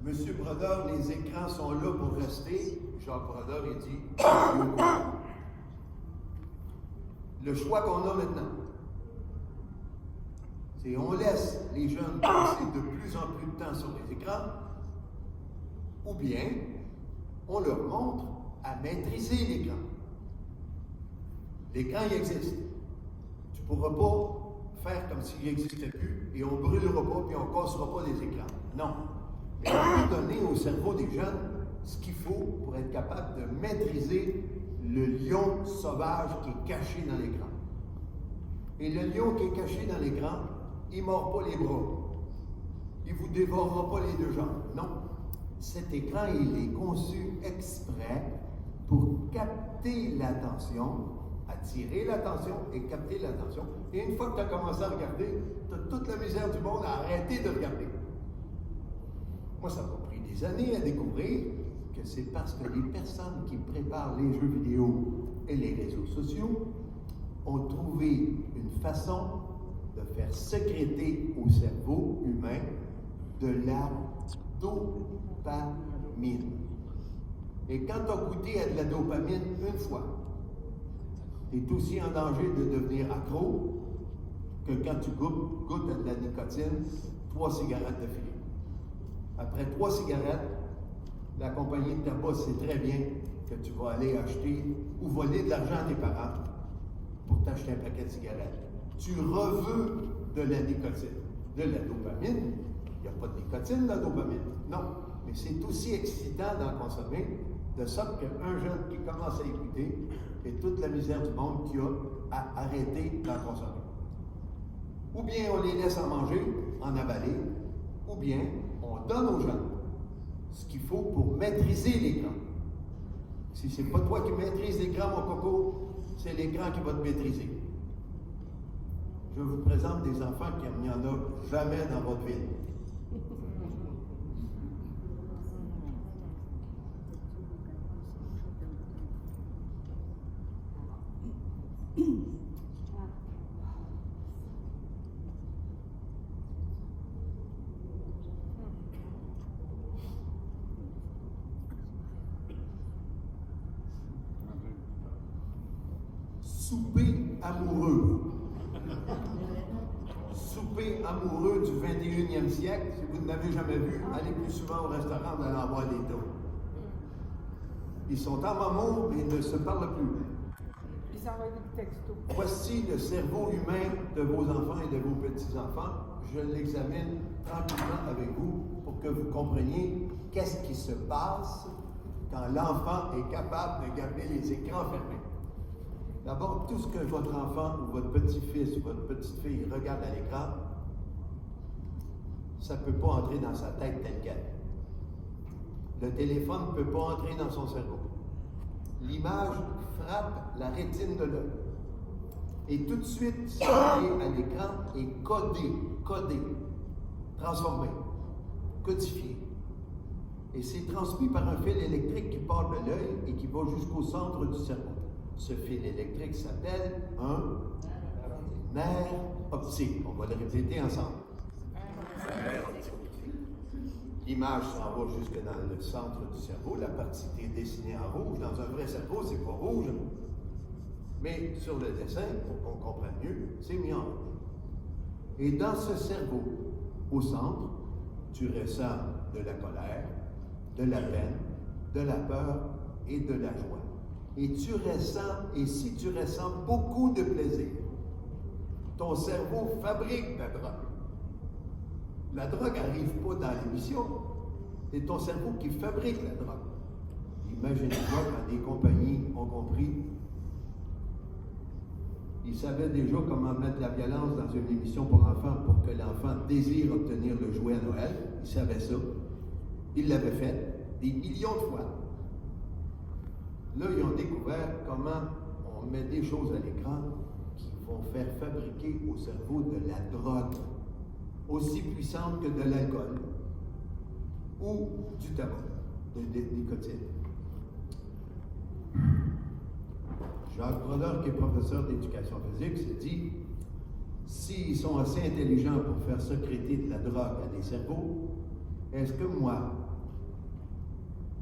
Monsieur Brodeur, les écrans sont là pour rester. Jacques Brodeur, il dit, le choix qu'on a maintenant, c'est on laisse les jeunes passer de plus en plus de temps sur les écrans, ou bien on leur montre à maîtriser l'écran. L'écran, il existe. Tu ne pourras pas faire comme s'il n'existait plus et on ne brûlera pas et on ne cassera pas les écrans. Non. Mais on peut donner au cerveau des jeunes ce qu'il faut pour être capable de maîtriser le lion sauvage qui est caché dans l'écran. Et le lion qui est caché dans l'écran, il ne mord pas les bras. Il ne vous dévorera pas les deux jambes. Non. Cet écran, il est conçu exprès pour capter l'attention, attirer l'attention et capter l'attention. Et une fois que tu as commencé à regarder, tu as toute la misère du monde à arrêter de regarder. Moi, ça m'a pris des années à découvrir que c'est parce que les personnes qui préparent les jeux vidéo et les réseaux sociaux ont trouvé une façon de faire sécréter au cerveau humain de la dopamine. Et quand tu as goûté à de la dopamine une fois, tu es aussi en danger de devenir accro que quand tu goûtes à de la nicotine, 3 cigarettes de fumée. Après 3 cigarettes, la compagnie de tabac sait très bien que tu vas aller acheter ou voler de l'argent à tes parents pour t'acheter un paquet de cigarettes. Tu reveux de la nicotine, de la dopamine. Il n'y a pas de nicotine dans la dopamine, non. Mais c'est aussi excitant d'en consommer, de sorte qu'un jeune qui commence à écouter et toute la misère du monde qui a à arrêter d'en consommer. Ou bien on les laisse en manger, en avaler, ou bien on donne aux jeunes ce qu'il faut pour maîtriser l'écran. Si ce n'est pas toi qui maîtrises l'écran, mon coco, c'est l'écran qui va te maîtriser. Je vous présente des enfants qui n'y en a jamais dans votre ville. Souper amoureux. Souper amoureux du 21e siècle. Si vous ne l'avez jamais vu, allez plus souvent au restaurant, vous allez en voir des tas. Ils sont en amour, mais ils ne se parlent plus. Ils s'envoient des textos. Voici le cerveau humain de vos enfants et de vos petits-enfants. Je l'examine tranquillement avec vous pour que vous compreniez qu'est-ce qui se passe quand l'enfant est capable de garder les écrans fermés. D'abord, tout ce que votre enfant ou votre petit-fils ou votre petite-fille regarde à l'écran, ça ne peut pas entrer dans sa tête telle qu'elle. Le téléphone ne peut pas entrer dans son cerveau. L'image frappe la rétine de l'œil. Et tout de suite, ce qui est à l'écran est codé, transformé, codifié. Et c'est transmis par un fil électrique qui part de l'œil et qui va jusqu'au centre du cerveau. Ce fil électrique s'appelle un nerf optique. On va le répéter ensemble. L'image s'en va jusque dans le centre du cerveau. La partie qui est dessinée en rouge. Dans un vrai cerveau, c'est pas rouge. Mais sur le dessin, pour qu'on comprenne mieux, c'est mis en rouge. Et dans ce cerveau, au centre, tu ressens de la colère, de la peine, de la peur et de la joie. Et tu ressens, et si tu ressens beaucoup de plaisir, ton cerveau fabrique la drogue. La drogue n'arrive pas dans l'émission, c'est ton cerveau qui fabrique la drogue. Imaginez-toi quand des compagnies ont compris, ils savaient déjà comment mettre la violence dans une émission pour enfants pour que l'enfant désire obtenir le jouet à Noël. Ils savaient ça. Ils l'avaient fait des millions de fois. Là, ils ont découvert comment on met des choses à l'écran qui vont faire fabriquer au cerveau de la drogue, aussi puissante que de l'alcool ou du tabac, de nicotine. Jacques Brodeur, qui est professeur d'éducation physique, s'est dit s'ils sont assez intelligents pour faire sécréter de la drogue à des cerveaux, est-ce que moi,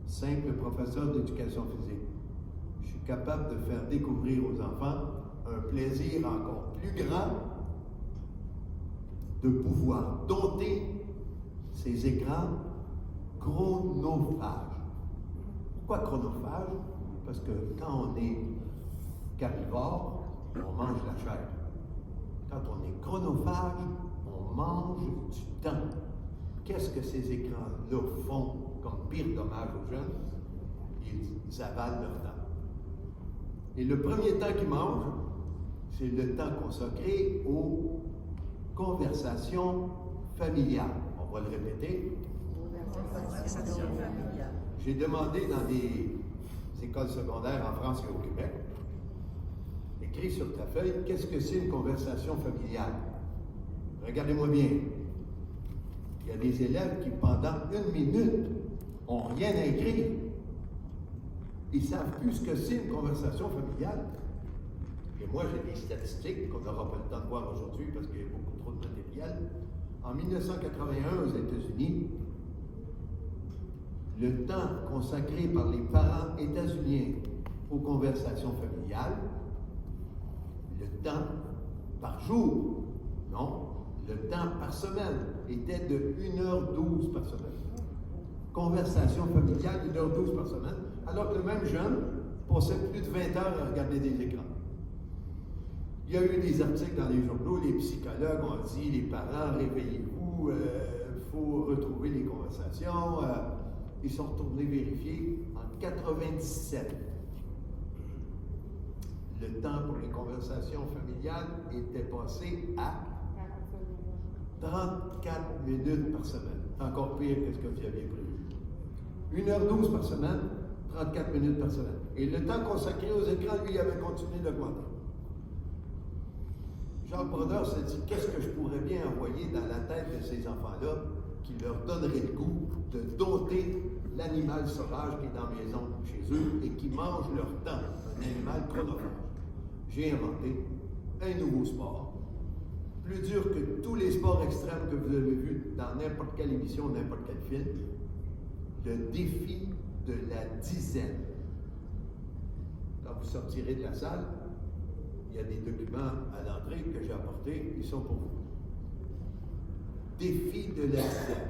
simple professeur d'éducation physique, je suis capable de faire découvrir aux enfants un plaisir encore plus grand de pouvoir dompter ces écrans chronophages. Pourquoi chronophage? Parce que quand on est carnivore, on mange la chair. Quand on est chronophage, on mange du temps. Qu'est-ce que ces écrans-là font comme pire dommage aux jeunes? Ils avalent leur temps. Et le premier temps qu'ils mangent, c'est le temps consacré aux conversations familiales. On va le répéter. Conversation familiale. J'ai demandé dans des écoles secondaires en France et au Québec, écrit sur ta feuille, qu'est-ce que c'est une conversation familiale? Regardez-moi bien. Il y a des élèves qui, pendant 1 minute, n'ont rien à écrire. Ils ne savent plus ce que c'est une conversation familiale. Et moi, j'ai des statistiques qu'on n'aura pas le temps de voir aujourd'hui parce qu'il y a beaucoup trop de matériel. En 1981, aux États-Unis, le temps consacré par les parents états-uniens aux conversations familiales, le temps par jour, non, le temps par semaine était de 1h12 par semaine. Conversation familiale, 1h12 par semaine, alors que le même jeune passait plus de 20 heures à regarder des écrans. Il y a eu des articles dans les journaux, les psychologues ont dit, les parents, réveillez-vous, il faut retrouver les conversations. Ils sont retournés vérifier en 97. Le temps pour les conversations familiales était passé à 34 minutes par semaine. Encore pire que ce que vous aviez prévu. 1h12 par semaine, 34 minutes par semaine. Et le temps consacré aux écrans, lui, avait continué d'augmenter. Jacques Brodeur s'est dit, qu'est-ce que je pourrais bien envoyer dans la tête de ces enfants-là qui leur donnerait le goût de dompter l'animal sauvage qui est dans la maison chez eux et qui mange leur temps, un animal chronophage. J'ai inventé un nouveau sport, plus dur que tous les sports extrêmes que vous avez vus dans n'importe quelle émission, n'importe quel film, le défi de la dizaine. Quand vous sortirez de la salle, il y a des documents à l'entrée que j'ai apportés, ils sont pour vous. Défi de la dizaine.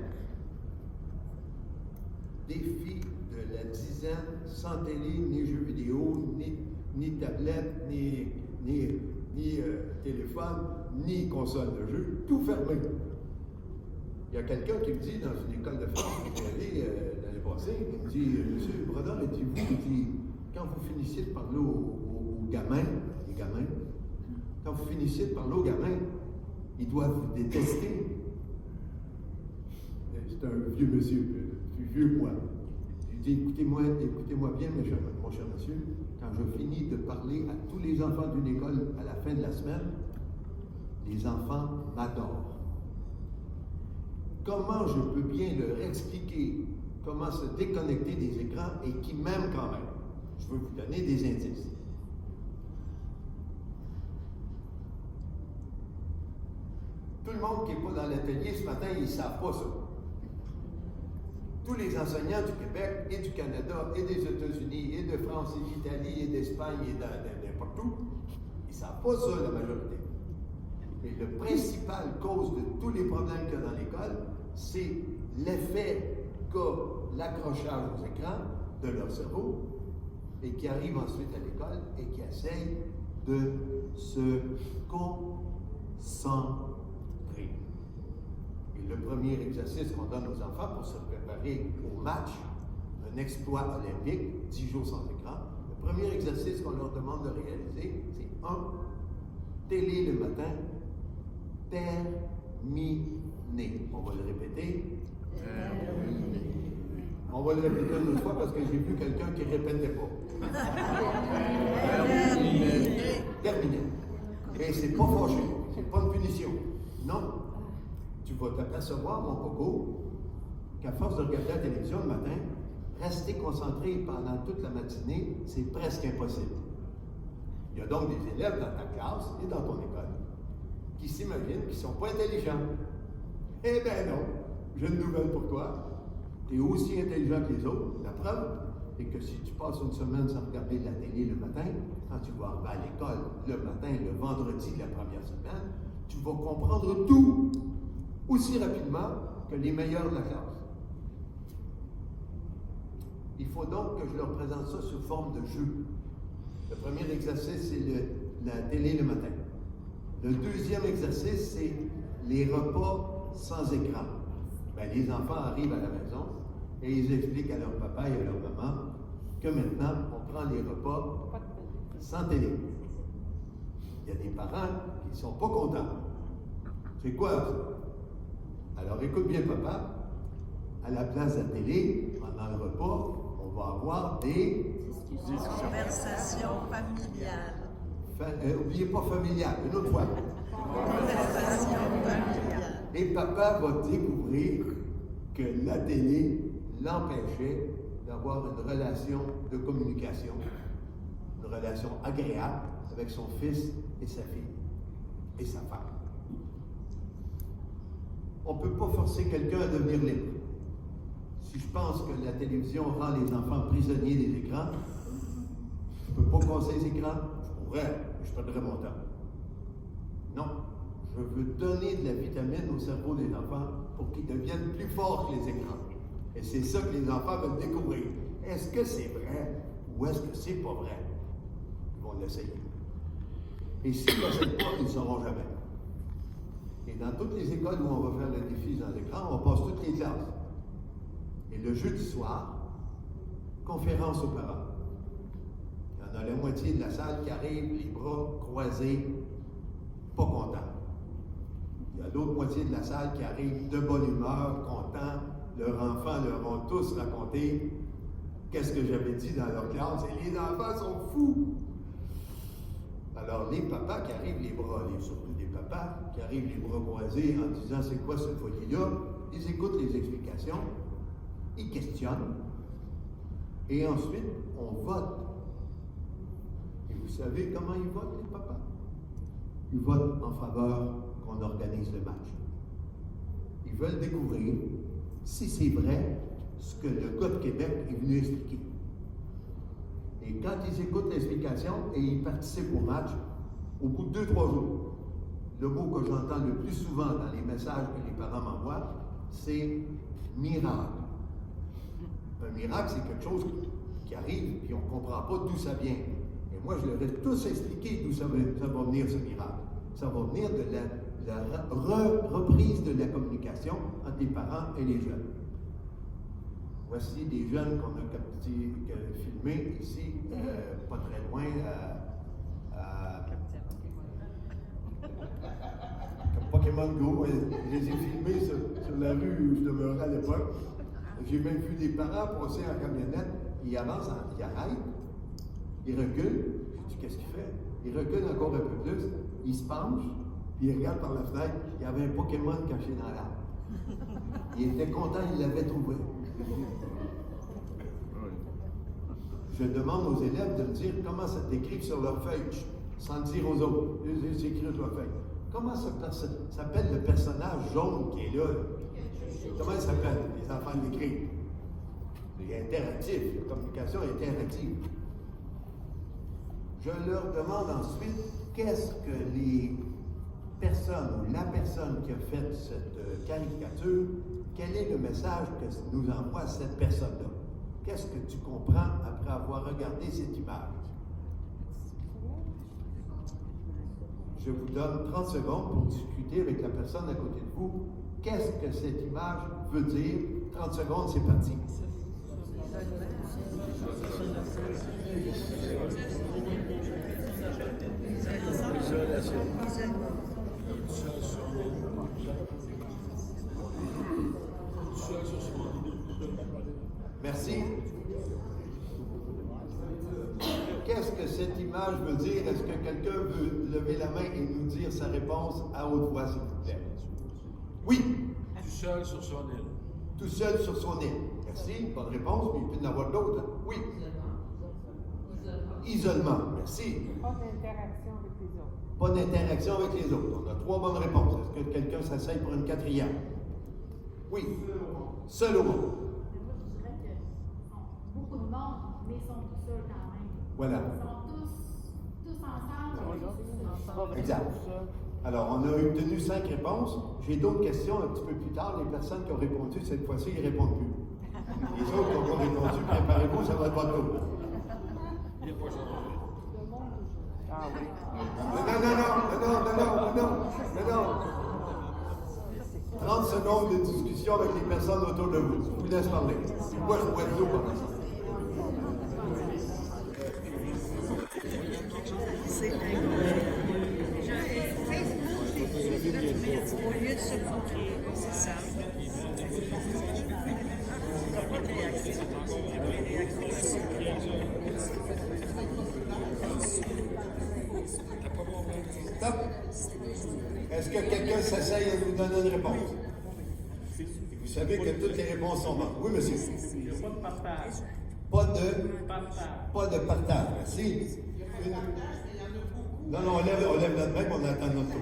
Défi de la dizaine, sans télé, ni jeux vidéo, ni tablette, ni téléphone, ni console de jeu, tout fermé. Il y a quelqu'un qui me dit, dans une école de France que j'ai allé l'année passée, il me dit, Monsieur Brodeur, il dit, quand vous finissez de parler aux gamins, les gamins, quand vous finissez de parler aux gamins, ils doivent vous détester. C'est un vieux monsieur, plus vieux que moi. Je dis, écoutez-moi bien, mon cher monsieur, quand je finis de parler à tous les enfants d'une école à la fin de la semaine, les enfants m'adorent. Comment je peux bien leur expliquer comment se déconnecter des écrans et qui m'aiment quand même? Je veux vous donner des indices. Tout le monde qui n'est pas dans l'atelier ce matin, ils ne savent pas ça. Tous les enseignants du Québec et du Canada et des États-Unis et de France et d'Italie et d'Espagne et n'importe où, ils ne savent pas ça, la majorité. Mais la principale cause de tous les problèmes qu'il y a dans l'école, c'est l'effet qu'a l'accrochage aux écrans de leur cerveau et qui arrive ensuite à l'école et qui essaye de se concentrer. Et le premier exercice qu'on donne aux enfants pour se préparer au match, un exploit olympique, 10 jours sans écran, le premier exercice qu'on leur demande de réaliser, c'est 1, télé le matin, terminé. On va le répéter. Terminé. On va le répéter une autre fois parce que j'ai vu quelqu'un qui ne répétait pas. Terminé. Et c'est pas fâché, c'est pas une punition. Non. Tu vas t'apercevoir, mon coco, qu'à force de regarder la télévision le matin, rester concentré pendant toute la matinée, c'est presque impossible. Il y a donc des élèves dans ta classe et dans ton école qui s'imaginent qu'ils ne sont pas intelligents. Eh bien non, j'ai une nouvelle pour toi. Tu es aussi intelligent que les autres. La preuve est que si tu passes une semaine sans regarder la télé le matin, quand tu vas arriver à l'école le matin, le vendredi de la première semaine, tu vas comprendre tout aussi rapidement que les meilleurs de la classe. Il faut donc que je leur présente ça sous forme de jeu. Le premier exercice, c'est la télé le matin. Le deuxième exercice, c'est les repas sans écran. Ben, les enfants arrivent à la maison et ils expliquent à leur papa et à leur maman que maintenant, on prend les repas sans télé. Il y a des parents qui ne sont pas contents. C'est quoi ça? Alors écoute bien, papa. À la place de la télé, pendant le repas, on va avoir des Conversation familiale. N'oubliez pas familiale, une autre fois. Conversation familiale. Et papa va découvrir que la télé l'empêchait d'avoir une relation de communication, une relation agréable avec son fils et sa fille et sa femme. On ne peut pas forcer quelqu'un à devenir libre. Si je pense que la télévision rend les enfants prisonniers des écrans, je ne peux pas casser les écrans. Je pourrais, mais je perdrais mon temps. Non, je veux donner de la vitamine au cerveau des enfants pour qu'ils deviennent plus forts que les écrans. Et c'est ça que les enfants veulent découvrir. Est-ce que c'est vrai ou est-ce que c'est pas vrai? Ils vont l'essayer. Et s'ils ne l'essayent pas, ils ne sauront jamais. Et dans toutes les écoles où on va faire le défi dans l'écran, on passe toutes les classes. Et le jeudi soir, conférence aux parents. Il y en a la moitié de la salle qui arrive, les bras croisés, pas contents. Il y a l'autre moitié de la salle qui arrive de bonne humeur, contents. Leurs enfants leur ont tous raconté qu'est-ce que j'avais dit dans leur classe. Et les enfants sont fous. Alors, les papas qui arrivent les bras, surtout des papas, qui arrivent les bras croisés en disant c'est quoi ce folie-là, ils écoutent les explications, ils questionnent, et ensuite, on vote. Et vous savez comment ils votent, les papas? Ils votent en faveur qu'on organise le match. Ils veulent découvrir si c'est vrai ce que le gars de Québec est venu expliquer. Et quand ils écoutent l'explication et ils participent au match, au bout de 2-3 jours, le mot que j'entends le plus souvent dans les messages que les parents m'envoient, c'est miracle. Un miracle, c'est quelque chose qui arrive et on ne comprend pas d'où ça vient. Et moi, je leur ai tous expliqué d'où ça va venir, ce miracle. Ça va venir de la reprise de la communication entre les parents et les jeunes. Voici des jeunes qu'on a filmés ici, pas très loin, comme Pokémon Go. Je les ai filmés sur la rue où je demeurais à l'époque. J'ai même vu des parents passer en camionnette, ils avancent, ils arrêtent, ils reculent. Je dis, qu'est-ce qu'il fait? Ils reculent encore un peu plus, ils se penchent, puis ils regardent par la fenêtre, il y avait un Pokémon caché dans l'arbre. Ils étaient contents, ils l'avaient trouvé. Je demande aux élèves de me dire comment ça t'écrit sur leur feuille, sans le dire aux autres. C'est écrit sur leur feuille. Comment ça s'appelle le personnage jaune qui est là? Comment il s'appelle? Les enfants l'écrivent. C'est interactif, la communication est interactive. Je leur demande ensuite qu'est-ce que les personnes ou la personne qui a fait cette caricature, quel est le message que nous envoie cette personne-là? Qu'est-ce que tu comprends après avoir regardé cette image? Je vous donne 30 secondes pour discuter avec la personne à côté de vous. Qu'est-ce que cette image veut dire? 30 secondes, c'est parti. Merci. Qu'est-ce que cette image veut dire? Est-ce que quelqu'un veut lever la main et nous dire sa réponse à haute voix, s'il vous plaît? Oui. Tout seul sur son île. Tout seul sur son île. Merci. Bonne réponse, mais il peut y en avoir d'autres. Hein? Oui. Isolement. Merci. Pas d'interaction avec les autres. Pas d'interaction avec les autres. On a 3 bonnes réponses. Est-ce que quelqu'un s'essaye pour une 4e? Oui. Seul au monde. Moi, je dirais que beaucoup de monde, mais ils sont tout seuls quand même. Voilà. Ils sont tous ensemble. Exact. Alors, on a obtenu 5 réponses. J'ai d'autres questions un petit peu plus tard. Les personnes qui ont répondu cette fois-ci, ils ne répondent plus. Les autres qui n'ont pas répondu, préparez-vous, ça va être votre tour. Ah oui. Non. 30 secondes de discussion avec les personnes autour de vous. Je vous laisse parler. Moi, je bois de l'eau pendant ça. Au lieu de se bloquer, c'est ça. Stop. Est-ce que quelqu'un s'essaye à nous donner une réponse? Vous savez que toutes les réponses sont bonnes. Oui, monsieur. Il n'y a pas de partage. Pas de partage. Merci. Non, on lève notre main, on attend notre tour.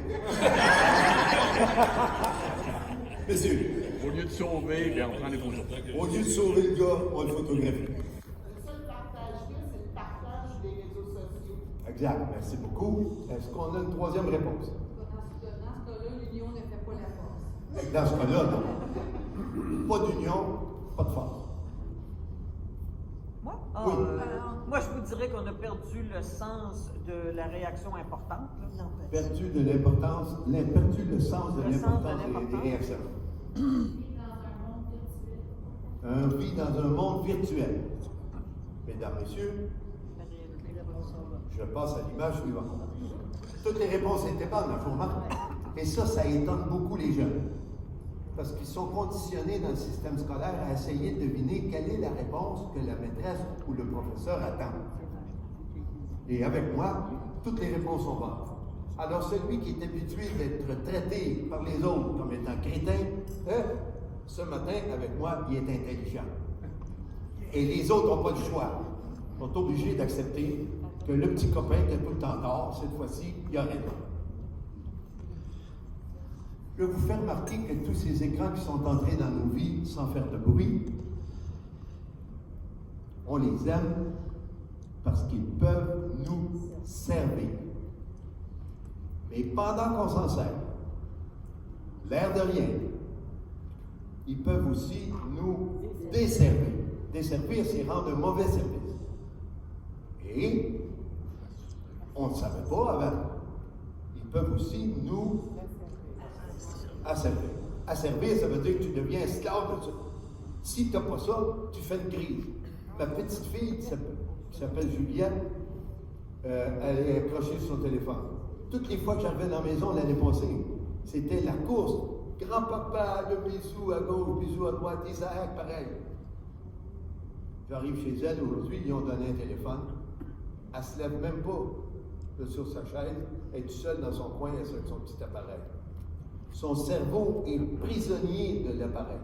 Monsieur. Au lieu de sauver, bien, on prend les photos. Au lieu de sauver le gars, on le photographie. Le seul partage que c'est le partage des réseaux sociaux. Exact, merci beaucoup. Est-ce qu'on a une 3e réponse? Dans ce cas-là, l'union ne fait pas la force. Dans ce cas-là, non. Pas d'union, pas de force. Moi? Oui. Moi, je vous dirais qu'on a perdu le sens de la réaction importante. Là. Perdu de l'importance, perdu le sens de Le sens de l'importance l'importance. des réactions. Dans un monde virtuel. Vie dans un monde virtuel. Mesdames, messieurs, je passe à l'image suivante. Toutes les réponses étaient bonnes, je vous remarque. Et ça étonne beaucoup les jeunes. Parce qu'ils sont conditionnés dans le système scolaire à essayer de deviner quelle est la réponse que la maîtresse ou le professeur attend. Et avec moi, toutes les réponses sont bonnes. Alors celui qui est habitué d'être traité par les autres comme étant crétin, ce matin, avec moi, il est intelligent. Et les autres n'ont pas le choix. Ils sont obligés d'accepter que le petit copain qui a tout le temps tort, cette fois-ci, il a raison. Je vous fais remarquer que tous ces écrans qui sont entrés dans nos vies sans faire de bruit, on les aime parce qu'ils peuvent nous servir. Mais pendant qu'on s'en sert, l'air de rien, ils peuvent aussi nous desservir. Desservir, c'est rendre un mauvais service. Et on ne savait pas avant. Ils peuvent aussi nous asservir. Asservir, ça veut dire que tu deviens esclave de ça. Si tu n'as pas ça, tu fais une crise. Ma petite fille qui s'appelle Juliette, elle est accrochée sur son téléphone. Toutes les fois que j'arrivais dans la maison l'année passée, c'était la course. Grand-papa, le bisou à gauche, bisou à droite, Isaac, pareil. J'arrive chez elle aujourd'hui, ils ont donné un téléphone. Elle ne se lève même pas sur sa chaise, elle est toute seule dans son coin avec son petit appareil. Son cerveau est prisonnier de l'appareil.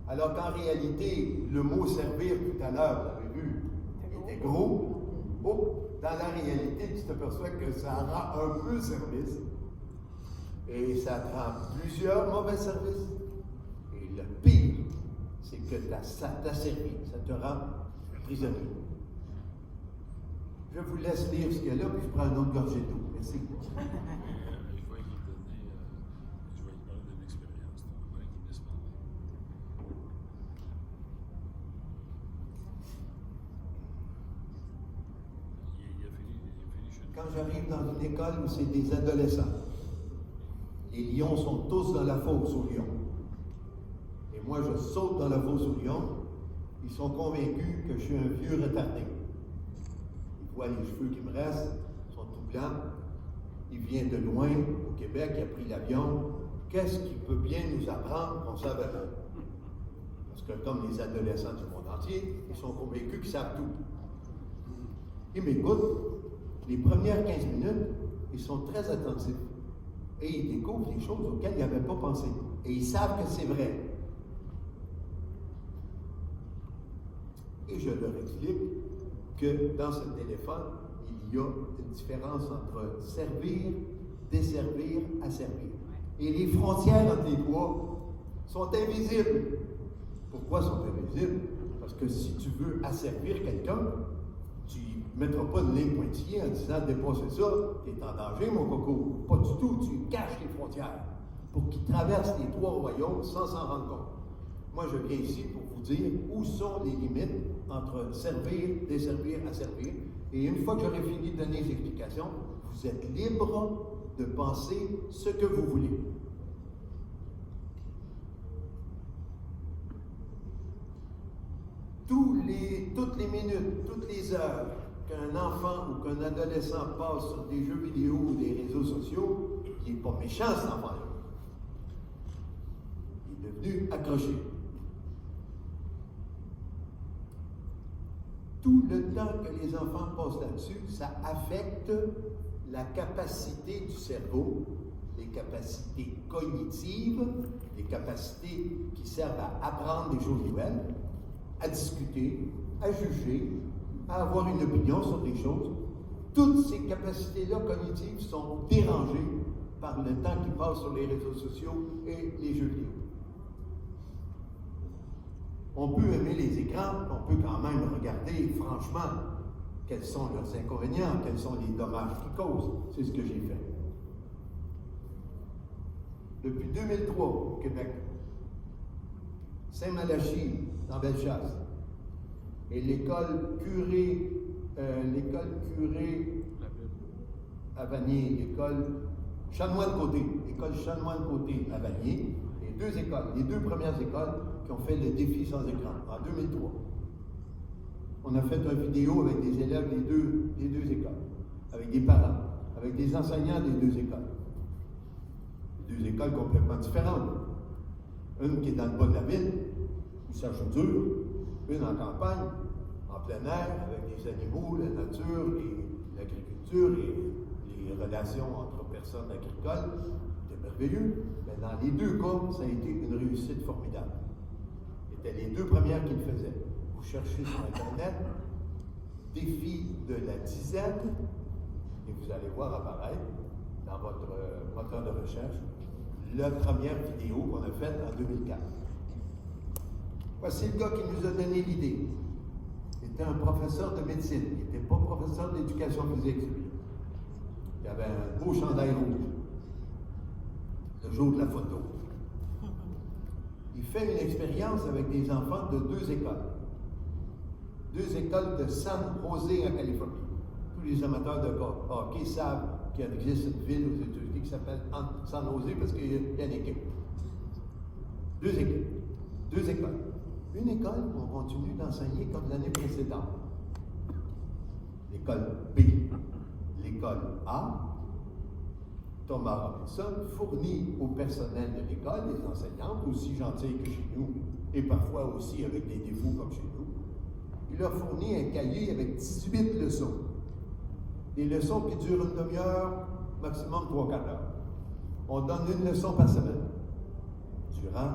Alors qu'en réalité, le mot servir tout à l'heure, vous avez vu, était gros. Dans la réalité, tu t'aperçois que ça rend un peu service. Et ça te rend plusieurs mauvais services. Et le pire, c'est que ça t'a servi, ça te rend prisonnier. Je vous laisse lire ce qu'il y a là, puis je prends une autre gorgée d'eau. Merci. Je vais lui parler d'une expérience de papa qui me laisse parler. Il a fini chez nous. Quand j'arrive dans une école où c'est des adolescents, les lions sont tous dans la fosse aux lions. Et moi, je saute dans la fosse aux lions. Ils sont convaincus que je suis un vieux retardé. Ils voient les cheveux qui me restent, ils sont tout blancs. Il vient de loin, au Québec, il a pris l'avion. Qu'est-ce qu'il peut bien nous apprendre qu'on savait pas? Parce que comme les adolescents du monde entier, ils sont convaincus qu'ils savent tout. Ils m'écoutent. Les premières 15 minutes, ils sont très attentifs. Et ils découvrent des choses auxquelles ils n'avaient pas pensé. Et ils savent que c'est vrai. Et je leur explique que dans ce téléphone, il y a une différence entre servir, desservir, asservir. Et les frontières entre les trois sont invisibles. Pourquoi sont invisibles? Parce que si tu veux asservir quelqu'un, tu ne mettras pas de ligne pointillée en disant dépasser ça, tu es en danger, mon coco. Pas du tout, tu caches les frontières pour qu'il traverse les trois royaumes sans s'en rendre compte. Moi, je viens ici pour vous dire où sont les limites entre servir, desservir, asservir. Et une fois que j'aurai fini de donner les explications, vous êtes libre de penser ce que vous voulez. Toutes les minutes, toutes les heures qu'un enfant ou qu'un adolescent passe sur des jeux vidéo ou des réseaux sociaux, il n'est pas méchant cet enfant-là. Il est devenu accroché. Tout le temps que les enfants passent là-dessus, ça affecte la capacité du cerveau, les capacités cognitives, les capacités qui servent à apprendre des choses nouvelles, à discuter, à juger, à avoir une opinion sur des choses. Toutes ces capacités-là cognitives sont dérangées par le temps qui passe sur les réseaux sociaux et les jeux vidéo. On peut aimer les écrans, on peut quand même regarder franchement quels sont leurs inconvénients, quels sont les dommages qu'ils causent. C'est ce que j'ai fait. Depuis 2003 au Québec, Saint-Malachie, dans Bellechasse, et l'école curé à Vanier, l'école Chanoine-Côté à Vanier, les deux premières écoles qui ont fait le défi sans écran, en 2003. On a fait une vidéo avec des élèves des deux écoles, avec des parents, avec des enseignants des deux écoles. Deux écoles complètement différentes. Une qui est dans le bas de la ville, où ça joue dur, une en campagne, en plein air, avec des animaux, la nature, l'agriculture et les relations entre personnes agricoles. C'était merveilleux. Mais dans les deux cas, ça a été une réussite formidable. C'était les deux premières qui le faisaient. Vous cherchez sur Internet, défi de la dizaine, et vous allez voir apparaître dans votre moteur de recherche la première vidéo qu'on a faite en 2004. Voici le gars qui nous a donné l'idée. C'était un professeur de médecine. Il n'était pas professeur d'éducation physique, celui-là. Il avait un beau chandail rouge. Le jour de la photo. Il fait une expérience avec des enfants de deux écoles. Deux écoles de San José en Californie. Tous les amateurs de hockey savent qu'il existe une ville aux États-Unis qui s'appelle San José parce qu'il y a une équipe. Deux écoles. Une école où on continue d'enseigner comme l'année précédente. L'école B. L'école A. Thomas Robinson fournit au personnel de l'école, les enseignantes, aussi gentilles que chez nous, et parfois aussi avec des défauts comme chez nous, il leur fournit un cahier avec 18 leçons. Des leçons qui durent une demi-heure, maximum 3/4 heures. On donne une leçon par semaine, durant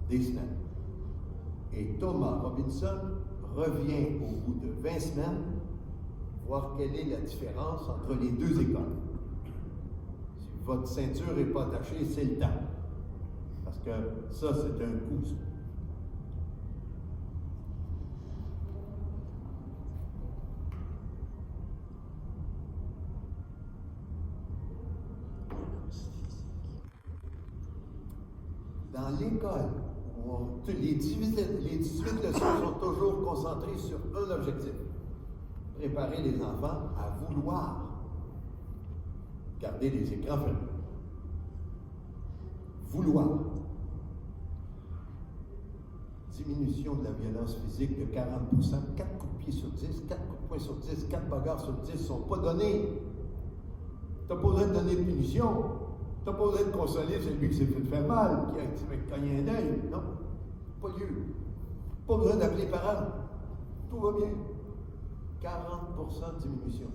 des semaines. Et Thomas Robinson revient au bout de 20 semaines voir quelle est la différence entre les deux écoles. Si votre ceinture n'est pas attachée, c'est le temps. Parce que ça, c'est un coup. Dans l'école, les 18 leçons sont toujours concentrées sur un objectif. Préparer les enfants à vouloir garder les écrans fermés. Vouloir. Diminution de la violence physique de 40%, 4 coups de pied sur 10, 4 coups de poing sur 10, 4 bagarres sur 10 ne sont pas donnés. Tu n'as pas besoin de donner de punition. Tu n'as pas besoin de consoler celui qui s'est fait faire mal, qui a cogné un œil. Non, pas lieu. Pas besoin d'appeler les parents. Tout va bien. 40% de diminution.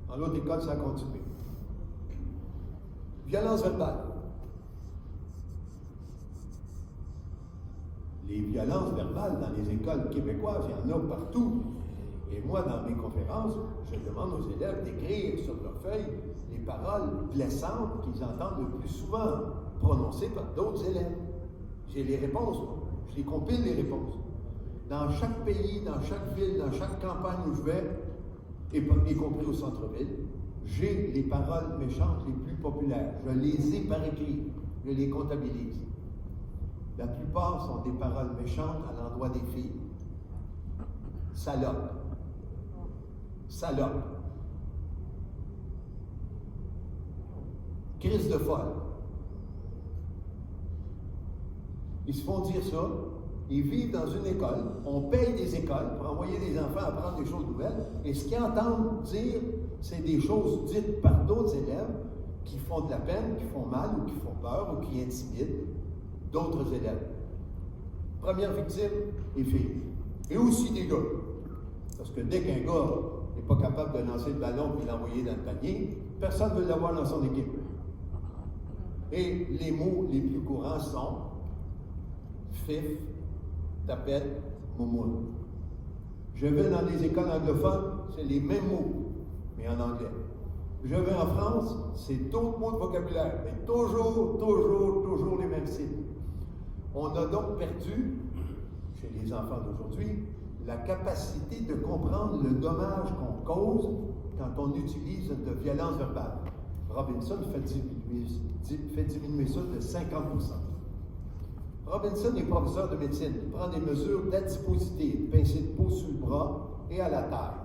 Dans l'autre école, ça a continué. Violence verbale. Les violences verbales dans les écoles québécoises, il y en a partout. Il Et moi, dans mes conférences, je demande aux élèves d'écrire sur leur feuille les paroles blessantes qu'ils entendent le plus souvent prononcées par d'autres élèves. J'ai les réponses, moi. Je les compile, les réponses. Dans chaque pays, dans chaque ville, dans chaque campagne où je vais, y compris au centre-ville, j'ai les paroles méchantes les plus populaires. Je les ai par écrit. Je les comptabilise. La plupart sont des paroles méchantes à l'endroit des filles. Salope. Salope. Crise de folle. Ils se font dire ça. Ils vivent dans une école. On paye des écoles pour envoyer des enfants apprendre des choses nouvelles. Et ce qu'ils entendent dire, c'est des choses dites par d'autres élèves qui font de la peine, qui font mal, ou qui font peur, ou qui intimident d'autres élèves. Première victime, les filles. Et aussi des gars. Parce que dès qu'un gars n'est pas capable de lancer le ballon et l'envoyer dans le panier, personne ne veut l'avoir dans son équipe. Et les mots les plus courants sont fif, tapette, moumoune. Je vais dans les écoles anglophones, c'est les mêmes mots, mais en anglais. Je vais en France, c'est d'autres mots de vocabulaire, mais toujours les mêmes cibles. On a donc perdu, chez les enfants d'aujourd'hui, la capacité de comprendre le dommage qu'on cause quand on utilise de violence verbale. Robinson fait diminuer ça de 50%. Robinson est professeur de médecine. Il prend des mesures d'adiposité, une pincée de peau sur le bras et à la taille.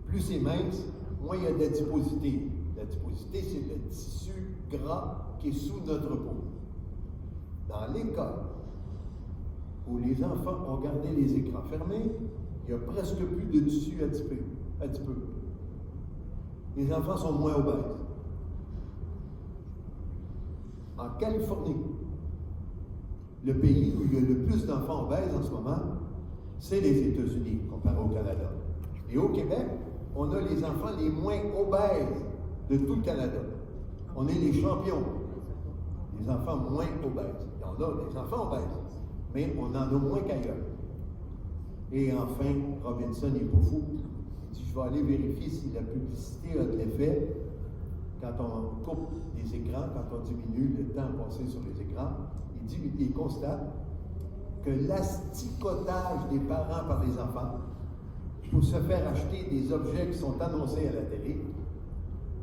Plus c'est mince, moins il y a d'adiposité. L'adiposité, c'est le tissu gras qui est sous notre peau. Dans les cas où les enfants ont gardé les écrans fermés, il n'y a presque plus de tissu adipeux. Les enfants sont moins obèses. En Californie, le pays où il y a le plus d'enfants obèses en ce moment, c'est les États-Unis, comparé au Canada. Et au Québec, on a les enfants les moins obèses de tout le Canada. On est les champions. Les enfants moins obèses. On a des enfants obèses, mais on en a moins qu'ailleurs. Et enfin, Robinson n'est pas fou. Il dit, je vais aller vérifier si la publicité a de l'effet quand on coupe les écrans, quand on diminue le temps passé sur les écrans. Il constate que l'asticotage des parents par les enfants pour se faire acheter des objets qui sont annoncés à la télé,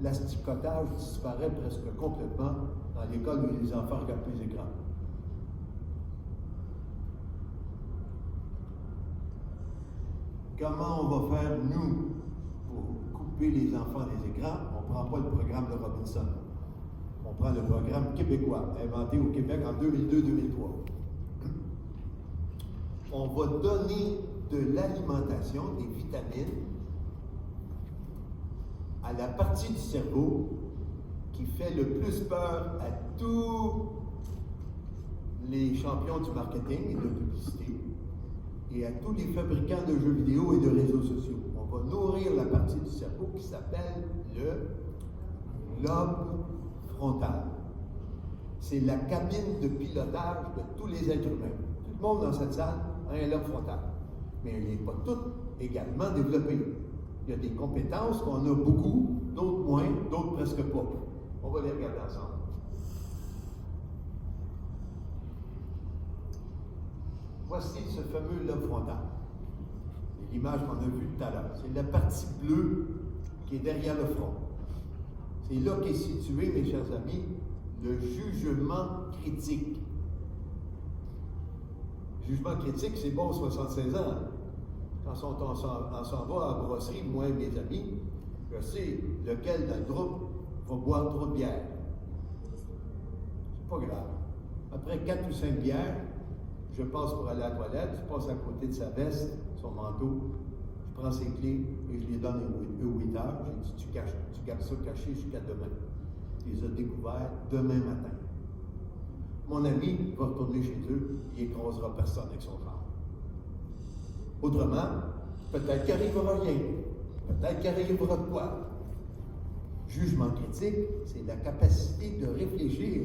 l'asticotage disparaît presque complètement dans l'école où les enfants regardent les écrans. Comment on va faire, nous, pour couper les enfants des écrans? On ne prend pas le programme de Robinson. On prend le programme québécois, inventé au Québec en 2002-2003. On va donner de l'alimentation, des vitamines, à la partie du cerveau qui fait le plus peur à tous les champions du marketing et de publicité et à tous les fabricants de jeux vidéo et de réseaux sociaux. On va nourrir la partie du cerveau qui s'appelle le lobe frontal. C'est la cabine de pilotage de tous les êtres humains. Tout le monde dans cette salle a un lobe frontal. Mais il n'est pas tout également développé. Il y a des compétences qu'on a beaucoup, d'autres moins, d'autres presque pas. On va les regarder ensemble. Voici ce fameux lobe frontal. C'est l'image qu'on a vue tout à l'heure. C'est la partie bleue qui est derrière le front. C'est là qu'est situé, mes chers amis, le jugement critique. Jugement critique, c'est bon 76 ans. Quand on s'en va à la brasserie, moi et mes amis, je sais lequel dans le groupe va boire trop de bière. C'est pas grave. Après 4 ou 5 bières, je passe pour aller à la toilette, je passe à côté de sa veste, son manteau, je prends ses clés et je les donne au waiter. J'ai dit, tu gardes ça caché jusqu'à demain. Il les a découverts demain matin. Mon ami va retourner chez eux, il écrasera personne avec son genre. Autrement, peut-être qu'il n'arrivera rien. Peut-être qu'il arrivera de quoi. Jugement critique, c'est la capacité de réfléchir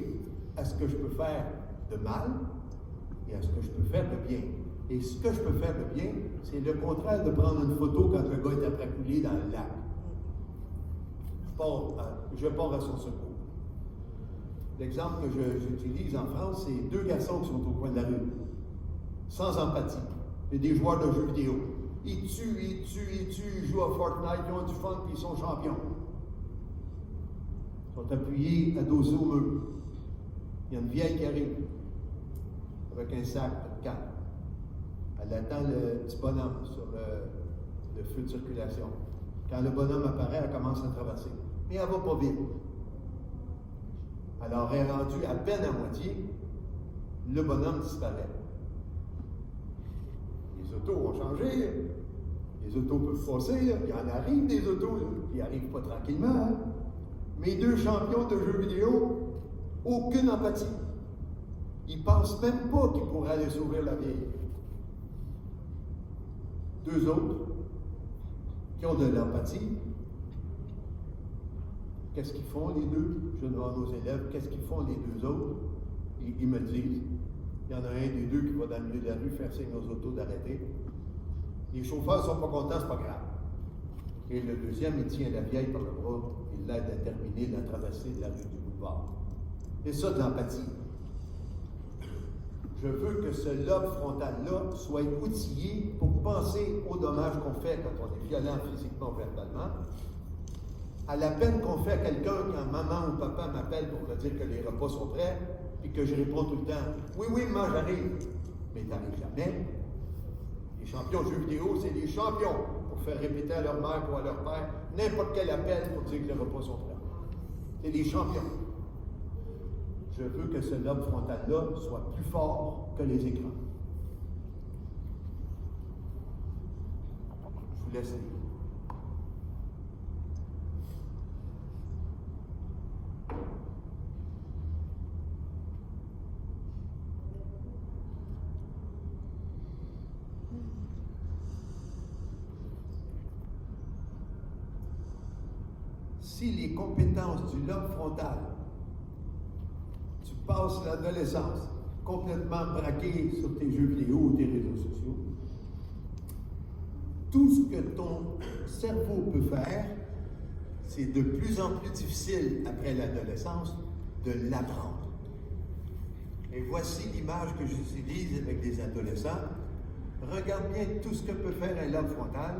à ce que je peux faire de mal et à ce que je peux faire de bien. Et ce que je peux faire de bien, c'est le contraire de prendre une photo quand le gars est après coulé dans le lac. Je pars à son secours. L'exemple que j'utilise en France, c'est 2 garçons qui sont au coin de la rue, sans empathie. C'est des joueurs de jeux vidéo. Ils tuent, ils jouent à Fortnite, ils ont du fun, puis ils sont champions. Ils sont appuyés, adossés au mur. Il y a une vieille qui arrive, avec un sac de canne. Elle attend le petit bonhomme sur le feu de circulation. Quand le bonhomme apparaît, elle commence à traverser. Mais elle ne va pas vite. Alors, elle est rendue à peine à moitié, le bonhomme disparaît. Les autos ont changé, les autos peuvent passer, il y en arrive des autos, là, qui n'arrivent pas tranquillement. Hein? Mes 2 champions de jeux vidéo, aucune empathie. Ils ne pensent même pas qu'ils pourraient aller sauver la vieille. 2 autres qui ont de l'empathie. Qu'est-ce qu'ils font les 2? Je demande aux élèves, qu'est-ce qu'ils font les 2 autres? Ils me disent, il y en a un des 2 qui va dans le milieu de la rue faire signe aux autos d'arrêter. Les chauffeurs ne sont pas contents, c'est pas grave. Et le deuxième, il tient la vieille par le bras, il l'aide à terminer la traversée de la rue du boulevard. C'est ça de l'empathie. Je veux que ce lobe frontal-là soit outillé pour penser aux dommages qu'on fait quand on est violent physiquement ou verbalement, à la peine qu'on fait à quelqu'un quand maman ou papa m'appelle pour me dire que les repas sont prêts, et que je réponds tout le temps « Oui, maman, j'arrive », mais t'arrives jamais. Les champions de jeux vidéo, c'est des champions pour faire répéter à leur mère ou à leur père n'importe quel appel pour dire que les repas sont prêts. C'est des champions. Je veux que ce lobe frontal-là soit plus fort que les écrans. Je vous laisse lire. Si les compétences du lobe frontal, tu passes l'adolescence complètement braqué sur tes jeux vidéo ou tes réseaux sociaux, tout ce que ton cerveau peut faire, c'est de plus en plus difficile après l'adolescence de l'apprendre. Et voici l'image que j'utilise avec des adolescents. Regarde bien tout ce que peut faire un lobe frontal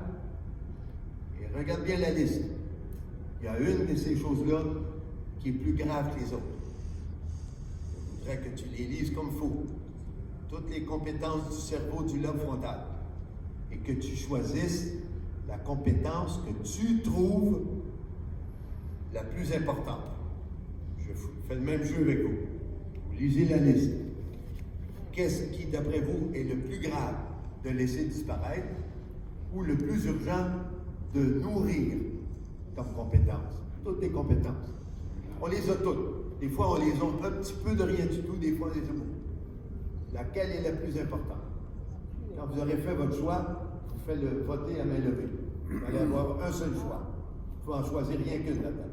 et regarde bien la liste. Il y a une de ces choses-là qui est plus grave que les autres. Je voudrais que tu les lises comme il faut. Toutes les compétences du cerveau du lobe frontal. Et que tu choisisses la compétence que tu trouves la plus importante. Je fais le même jeu avec vous. Vous lisez la liste. Qu'est-ce qui, d'après vous, est le plus grave de laisser disparaître ou le plus urgent de nourrir comme compétences? Toutes les compétences. On les a toutes. Des fois, on les a un petit peu de rien du tout, des fois, on les a beaucoup. Laquelle est la plus importante? Quand vous aurez fait votre choix, vous faites le voter à main levée. Vous allez avoir un seul choix. Il faut en choisir rien qu'une là-dedans.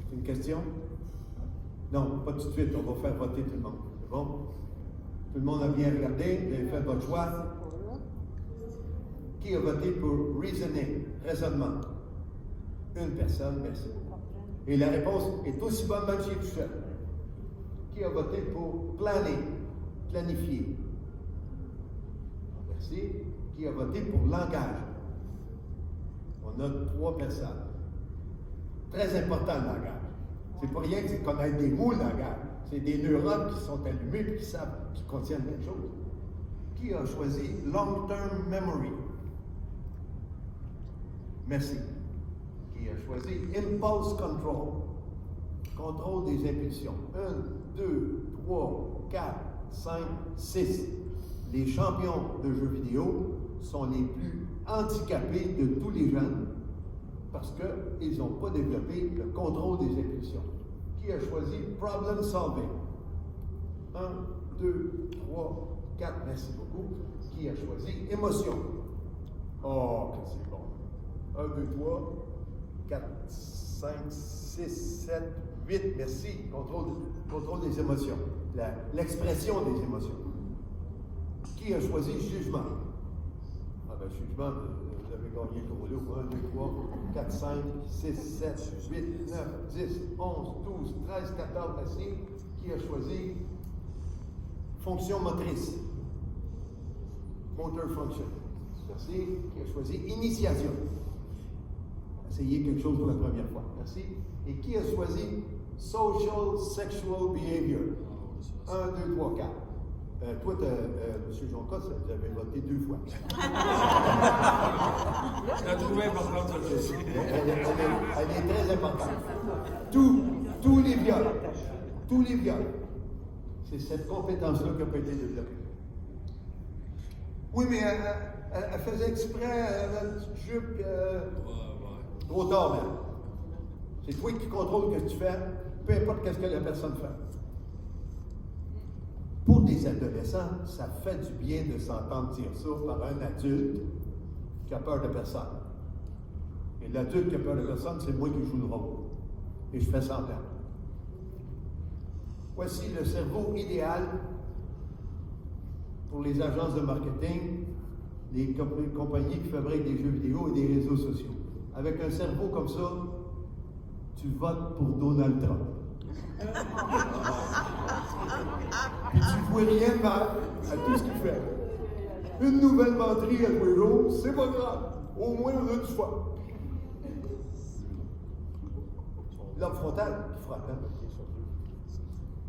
C'est une question? Non, pas tout de suite. On va faire voter tout le monde. C'est bon? Tout le monde a bien regardé. Vous avez fait votre choix. Qui a voté pour reasoning, raisonnement? Une personne, merci. Et la réponse est aussi bonne même si elle est tout seul. Qui a voté pour planning, planifier? Merci. Qui a voté pour langage? On a 3 personnes. Très important le langage. C'est pas rien que c'est connaître des mots, le langage. C'est des neurones qui sont allumés et qui savent, qui contiennent quelque chose. Qui a choisi long-term memory? Merci. Qui a choisi impulse control? Contrôle des impulsions. 1, 2, 3, 4, 5, 6. Les champions de jeux vidéo sont les plus handicapés de tous les jeunes parce qu'ils n'ont pas développé le contrôle des impulsions. Qui a choisi problem solving? 1, 2, 3, 4, merci beaucoup. Qui a choisi émotion? Oh, que c'est bon. 1, 2, 3, 4, 5, 6, 7, 8, merci, contrôle des émotions. L'expression des émotions. Qui a choisi le jugement? Ah ben, jugement, vous avez gagné le gros lot. 1, 2, 3, 4, 5, 6, 7, 8, 9, 10, 11, 12, 13, 14, merci. Qui a choisi fonction motrice? Motor function. Merci. Qui a choisi initiation? Essayez quelque chose pour la première fois. Merci. Et qui a choisi social sexual behavior? 1, 2, 3, 4. Toi, M. Jonca, vous avez voté 2 fois. La trouvé importante, celle-ci. Elle est très importante. Tous les viols, c'est cette compétence-là qui n'a pas été développée. Oui, mais elle faisait exprès, elle avait une petite jupe, trop tard, même. C'est toi qui contrôle ce que tu fais, peu importe ce que la personne fait. Pour des adolescents, ça fait du bien de s'entendre dire ça par un adulte qui a peur de personne. Et l'adulte qui a peur de personne, c'est moi qui joue le rôle. Et je fais semblant. Voici le cerveau idéal pour les agences de marketing, les compagnies qui fabriquent des jeux vidéo et des réseaux sociaux. Avec un cerveau comme ça, tu votes pour Donald Trump. Puis tu vois rien de mal à tout ce qu'il fait. Une nouvelle menterie à tous les jours, c'est pas grave. Au moins, on a du fun. Lobe frontal qui frappe, hein?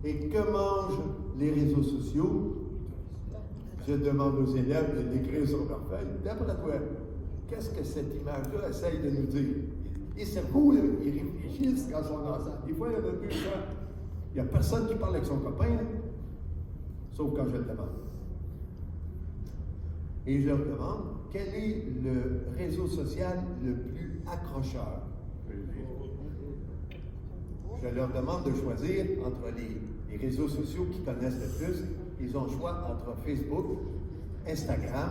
Et que mangent les réseaux sociaux? Je demande aux élèves de l'écrire sur leur feuille. D'après toi, qu'est-ce que cette image-là essaye de nous dire? Les cerveaux, là, ils réfléchissent quand ils sont ensemble. Des fois, il y en a 2 fois. Il n'y a personne qui parle avec son copain, là, sauf quand je le demande. Et je leur demande, quel est le réseau social le plus accrocheur? Je leur demande de choisir entre les réseaux sociaux qu'ils connaissent le plus. Ils ont le choix entre Facebook, Instagram,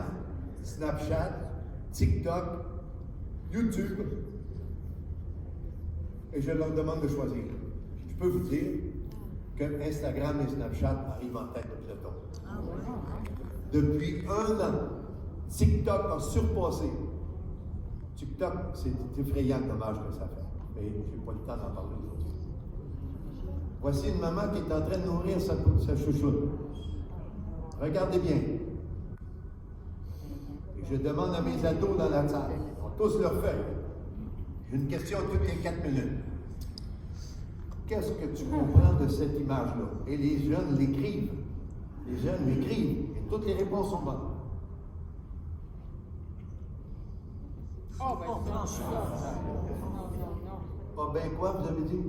Snapchat, TikTok, YouTube. Et je leur demande de choisir. Je peux vous dire que Instagram et Snapchat arrivent en tête de peloton. Depuis 1 an, TikTok a surpassé. TikTok, c'est effrayant le dommage que ça fait. Mais je n'ai pas le temps d'en parler aujourd'hui. Voici une maman qui est en train de nourrir sa chouchoute. Regardez bien. Et je demande à mes ados dans la salle, ils ont tous leur feuille. J'ai une question toutes les 4 minutes. Qu'est-ce que tu comprends de cette image-là? Et les jeunes l'écrivent. Les jeunes l'écrivent. Et toutes les réponses sont bonnes. Oh, ben, Ah ben quoi, vous avez dit?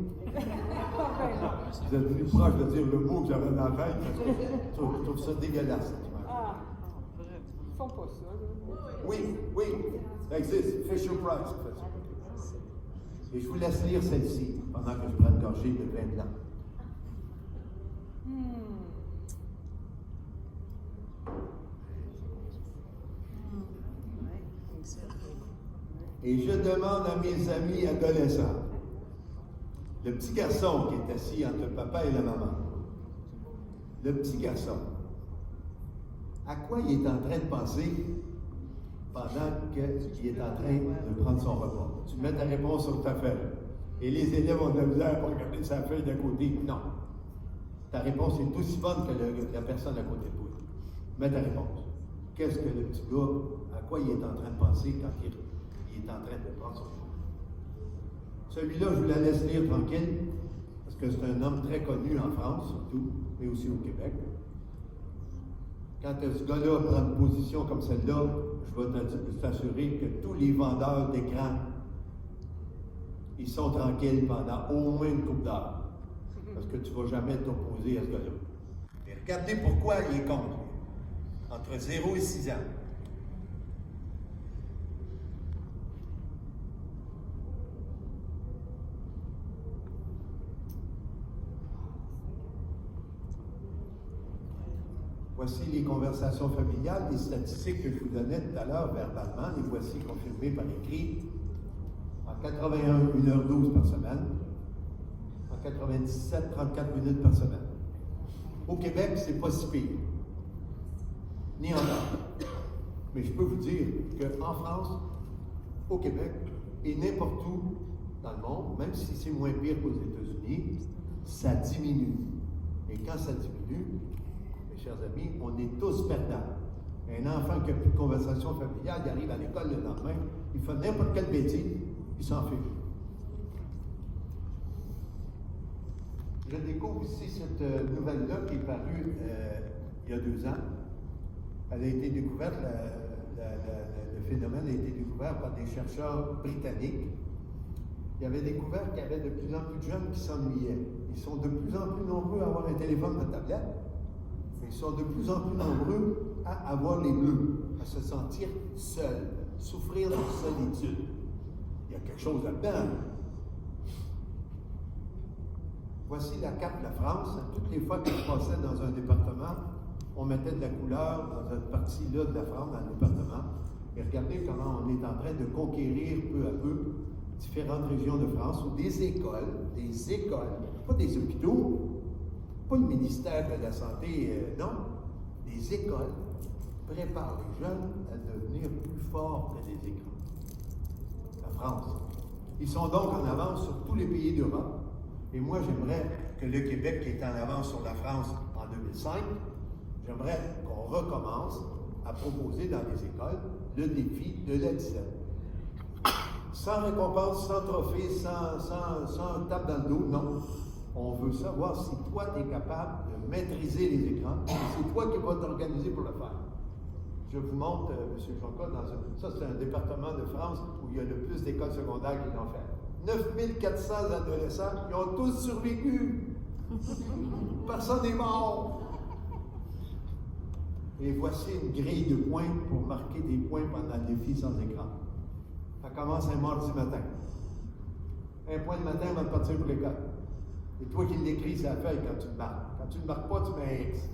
Vous êtes venu proche de dire le mot que j'avais dans la tête. Je trouve ça dégueulasse, cette image. Ah, ils font pas ça, là. Oui, ça existe. Fisher Price fait ça. Et je vous laisse lire celle-ci pendant que je prends une gorgée de vin blanc. Et je demande à mes amis adolescents, le petit garçon qui est assis entre le papa et la maman, le petit garçon, à quoi il est en train de penser pendant qu'il est en train de prendre son repas? Tu mets ta réponse sur ta feuille. Et les élèves ont de la misère pour regarder sa feuille d'à côté. Non. Ta réponse est aussi bonne que la personne à côté de toi. Mets ta réponse. Qu'est-ce que le petit gars, à quoi il est en train de penser quand il est en train de prendre son repas? Celui-là, je vous la laisse lire tranquille, parce que c'est un homme très connu en France, surtout, mais aussi au Québec. Quand ce gars-là prend une position comme celle-là, je vais t'assurer que tous les vendeurs d'écran, ils sont tranquilles pendant au moins une couple d'heures. Parce que tu ne vas jamais t'opposer à ce gars-là. Et regardez pourquoi il est contre. Entre 0 et 6 ans. Voici les conversations familiales, les statistiques que je vous donnais tout à l'heure verbalement, les voici confirmées par écrit. En 81, 1h12 par semaine. En 97, 34 minutes par semaine. Au Québec, c'est pas si pire. Ni en Europe. Mais je peux vous dire qu'en France, au Québec, et n'importe où dans le monde, même si c'est moins pire qu'aux États-Unis, ça diminue. Et quand ça diminue, mes chers amis, on est tous perdants. Un enfant qui n'a plus de conversation familiale, il arrive à l'école le lendemain, il fait n'importe quelle bêtise, il s'en fiche. Je découvre ici cette nouvelle-là qui est parue il y a 2 ans. Elle a été découverte, le phénomène a été découvert par des chercheurs britanniques. Ils avaient découvert qu'il y avait de plus en plus de jeunes qui s'ennuyaient. Ils sont de plus en plus nombreux à avoir un téléphone de tablette. Ils sont de plus en plus nombreux à avoir les bleus, à se sentir seuls, souffrir de solitude. Il y a quelque chose là-dedans. Voici la carte de la France. Toutes les fois que je passais dans un département, on mettait de la couleur dans une partie-là de la France, dans le département. Et regardez comment on est en train de conquérir peu à peu différentes régions de France où des écoles, pas des hôpitaux, pas le ministère de la Santé, non, des écoles préparent les jeunes à devenir plus forts que des écrans. La France. Ils sont donc en avance sur tous les pays d'Europe. Et moi, j'aimerais que le Québec, qui est en avance sur la France en 2005, j'aimerais qu'on recommence à proposer dans les écoles le défi de la dizaine. Sans récompense, sans trophée, sans tape dans le dos, non. On veut savoir si toi, tu es capable de maîtriser les écrans. C'est toi qui vas t'organiser pour le faire. Je vous montre, M. Jonca, ça c'est un département de France où il y a le plus d'écoles secondaires qui l'ont fait. 9400 adolescents, ils ont tous survécu. Personne n'est mort. Et voici une grille de points pour marquer des points pendant le défi sans écran. Ça commence un mardi matin. Un point le matin avant de partir pour l'école. Et toi qui l'écris sur la feuille quand tu le marques. Quand tu ne le marques pas, tu mets un X.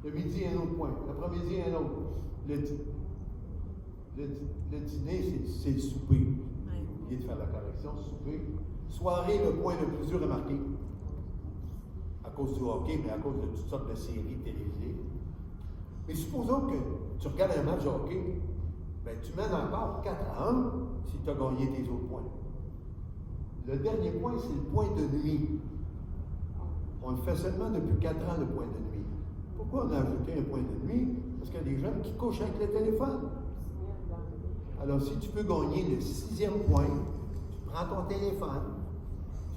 Le midi, un autre point. L'après-midi, un autre. Le dîner, c'est le souper. Oubliez de faire la correction, souper. Soirée, le point le plus dur à marquer. À cause du hockey, mais à cause de toutes sortes de séries télévisées. Mais supposons que tu regardes un match de hockey, ben, tu mènes encore 4-1 si tu as gagné tes autres points. Le dernier point, c'est le point de nuit. On le fait seulement depuis 4 ans, le point de nuit. Pourquoi on a ajouté un point de nuit? Parce qu'il y a des jeunes qui couchent avec le téléphone. Alors, si tu veux gagner le 6e point, tu prends ton téléphone,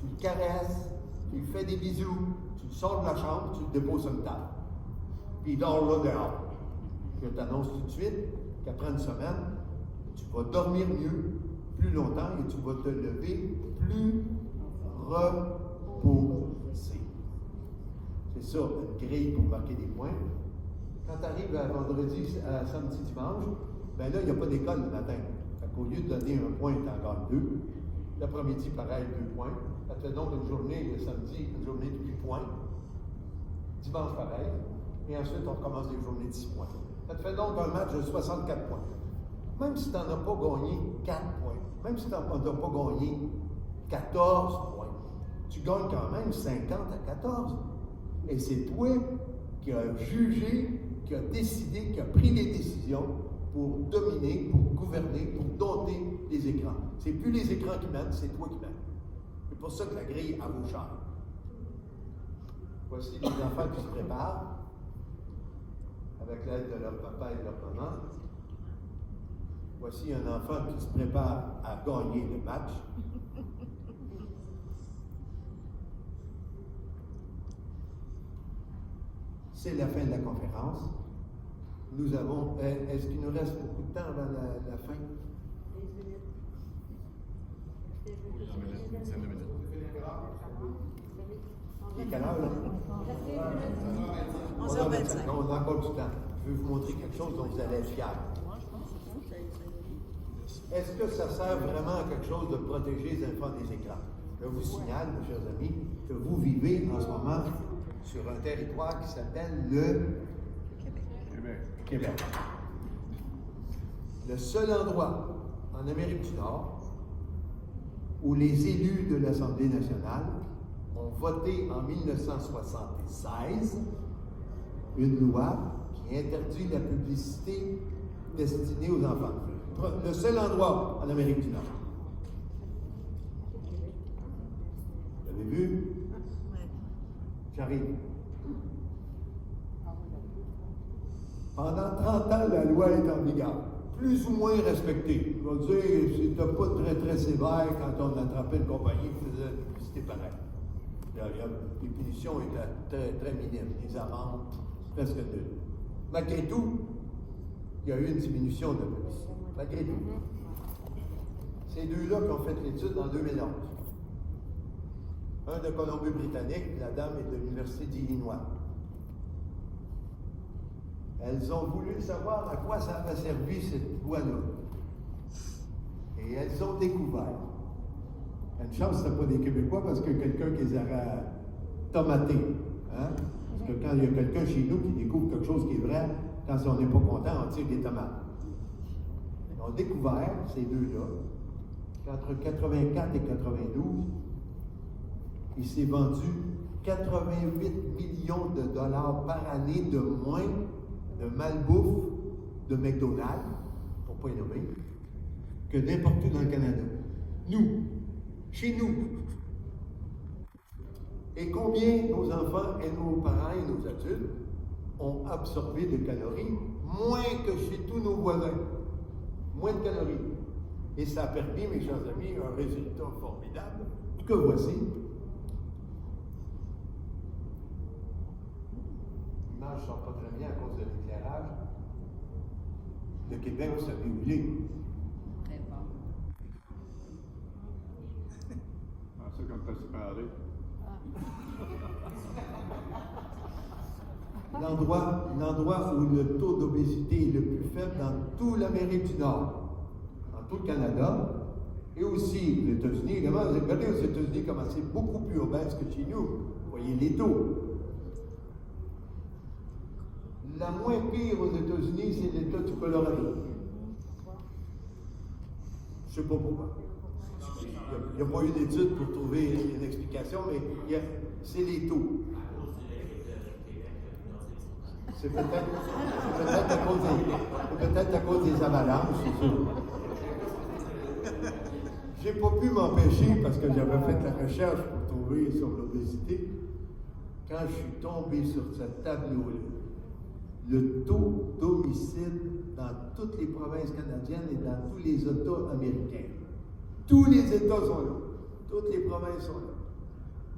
tu le caresses, tu lui fais des bisous, tu le sors de la chambre, tu le déposes sur une table. Puis il dort là dehors. Je t'annonce tout de suite qu'après une semaine, tu vas dormir mieux, plus longtemps, et tu vas te lever plus reposé. C'est ça, une grille pour marquer des points. Quand tu arrives à vendredi, à samedi, dimanche, ben là, il n'y a pas d'école le matin. Au lieu de donner un point, tu en gagnes 2. L'après-midi, pareil, 2 points. Ça te fait donc une journée, le samedi, une journée de 8 points. Dimanche, pareil. Et ensuite, on recommence les journées de 6 points. Ça te fait donc un match de 64 points. Même si tu n'en as pas gagné 4 points, même si tu n'en as pas gagné 14 points, tu gagnes quand même 50 à 14. Et c'est toi qui as jugé, qui as décidé, qui as pris les décisions pour dominer, pour gouverner, pour dompter les écrans. C'est plus les écrans qui mènent, c'est toi qui mènes. C'est pour ça que la grille a vaut cher. Voici les enfants qui se préparent avec l'aide de leur papa et de leur maman. Voici un enfant qui se prépare à gagner le match. C'est la fin de la conférence. Nous avons. Est-ce qu'il nous reste beaucoup de temps avant la fin? 5 minutes. Il est quelle heure, là? 11h25. On a encore du temps. Je vais vous montrer quelque chose dont vous allez être fiers. Est-ce que ça sert vraiment à quelque chose de protéger les enfants des écrans? Je vous signale, mes chers amis, que vous vivez en ce moment sur un territoire qui s'appelle le Québec. Le seul endroit en Amérique du Nord où les élus de l'Assemblée nationale ont voté en 1976 une loi qui interdit la publicité destinée aux enfants. Le seul endroit en Amérique du Nord. Vous l'avez vu? Ouais. J'arrive. Pendant 30 ans, la loi est en vigueur. Plus ou moins respectée. Je vais dire, c'était pas très, très sévère quand on attrapait une compagnie qui faisait une publicité pareille. Les punitions étaient très, très minimes. Les amendes, presque nulles. Malgré tout, il y a eu une diminution de la publicité. Malgré tout. Ces deux-là qui ont fait l'étude en 2011. Un de Colombie-Britannique, la dame est de l'Université d'Illinois. Elles ont voulu savoir à quoi ça avait servi cette loi-là. Et elles ont découvert. Une chance, ce n'était pas des Québécois parce que quelqu'un qui les aurait tomatés. Hein? Parce que quand il y a quelqu'un chez nous qui découvre quelque chose qui est vrai, quand on n'est pas content, on tire des tomates. Ils ont découvert, ces deux-là, qu'entre 84 et 92, il s'est vendu 88 millions de dollars par année de moins de malbouffe de McDonald's, pour ne pas y nommer, que n'importe où dans le Canada. Nous, chez nous. Et combien nos enfants et nos parents et nos adultes ont absorbé de calories? Moins que chez tous nos voisins. Moins de calories. Et ça a permis, mes chers amis, un résultat formidable que voici. L'image ne sort pas très bien à cause de l'éclairage. Le Québec, vous savez où il est. Ah, ça, comme t'as parlé. L'endroit où le taux d'obésité est le plus faible dans toute l'Amérique du Nord, dans tout le Canada, et aussi aux États-Unis. Également, vous regardez aux États-Unis comment c'est beaucoup plus obèse que chez nous. Vous voyez les taux. La moins pire aux États-Unis, c'est l'État du Colorado. Je ne sais pas pourquoi. Il n'y a pas eu d'étude pour trouver une explication, mais c'est les taux. C'est peut-être à cause des avalanches, c'est sûr. J'ai pas pu m'empêcher, parce que j'avais fait la recherche pour trouver sur l'obésité, quand je suis tombé sur ce tableau-là, le taux d'homicide dans toutes les provinces canadiennes et dans tous les États américains. Tous les États sont là. Toutes les provinces sont là.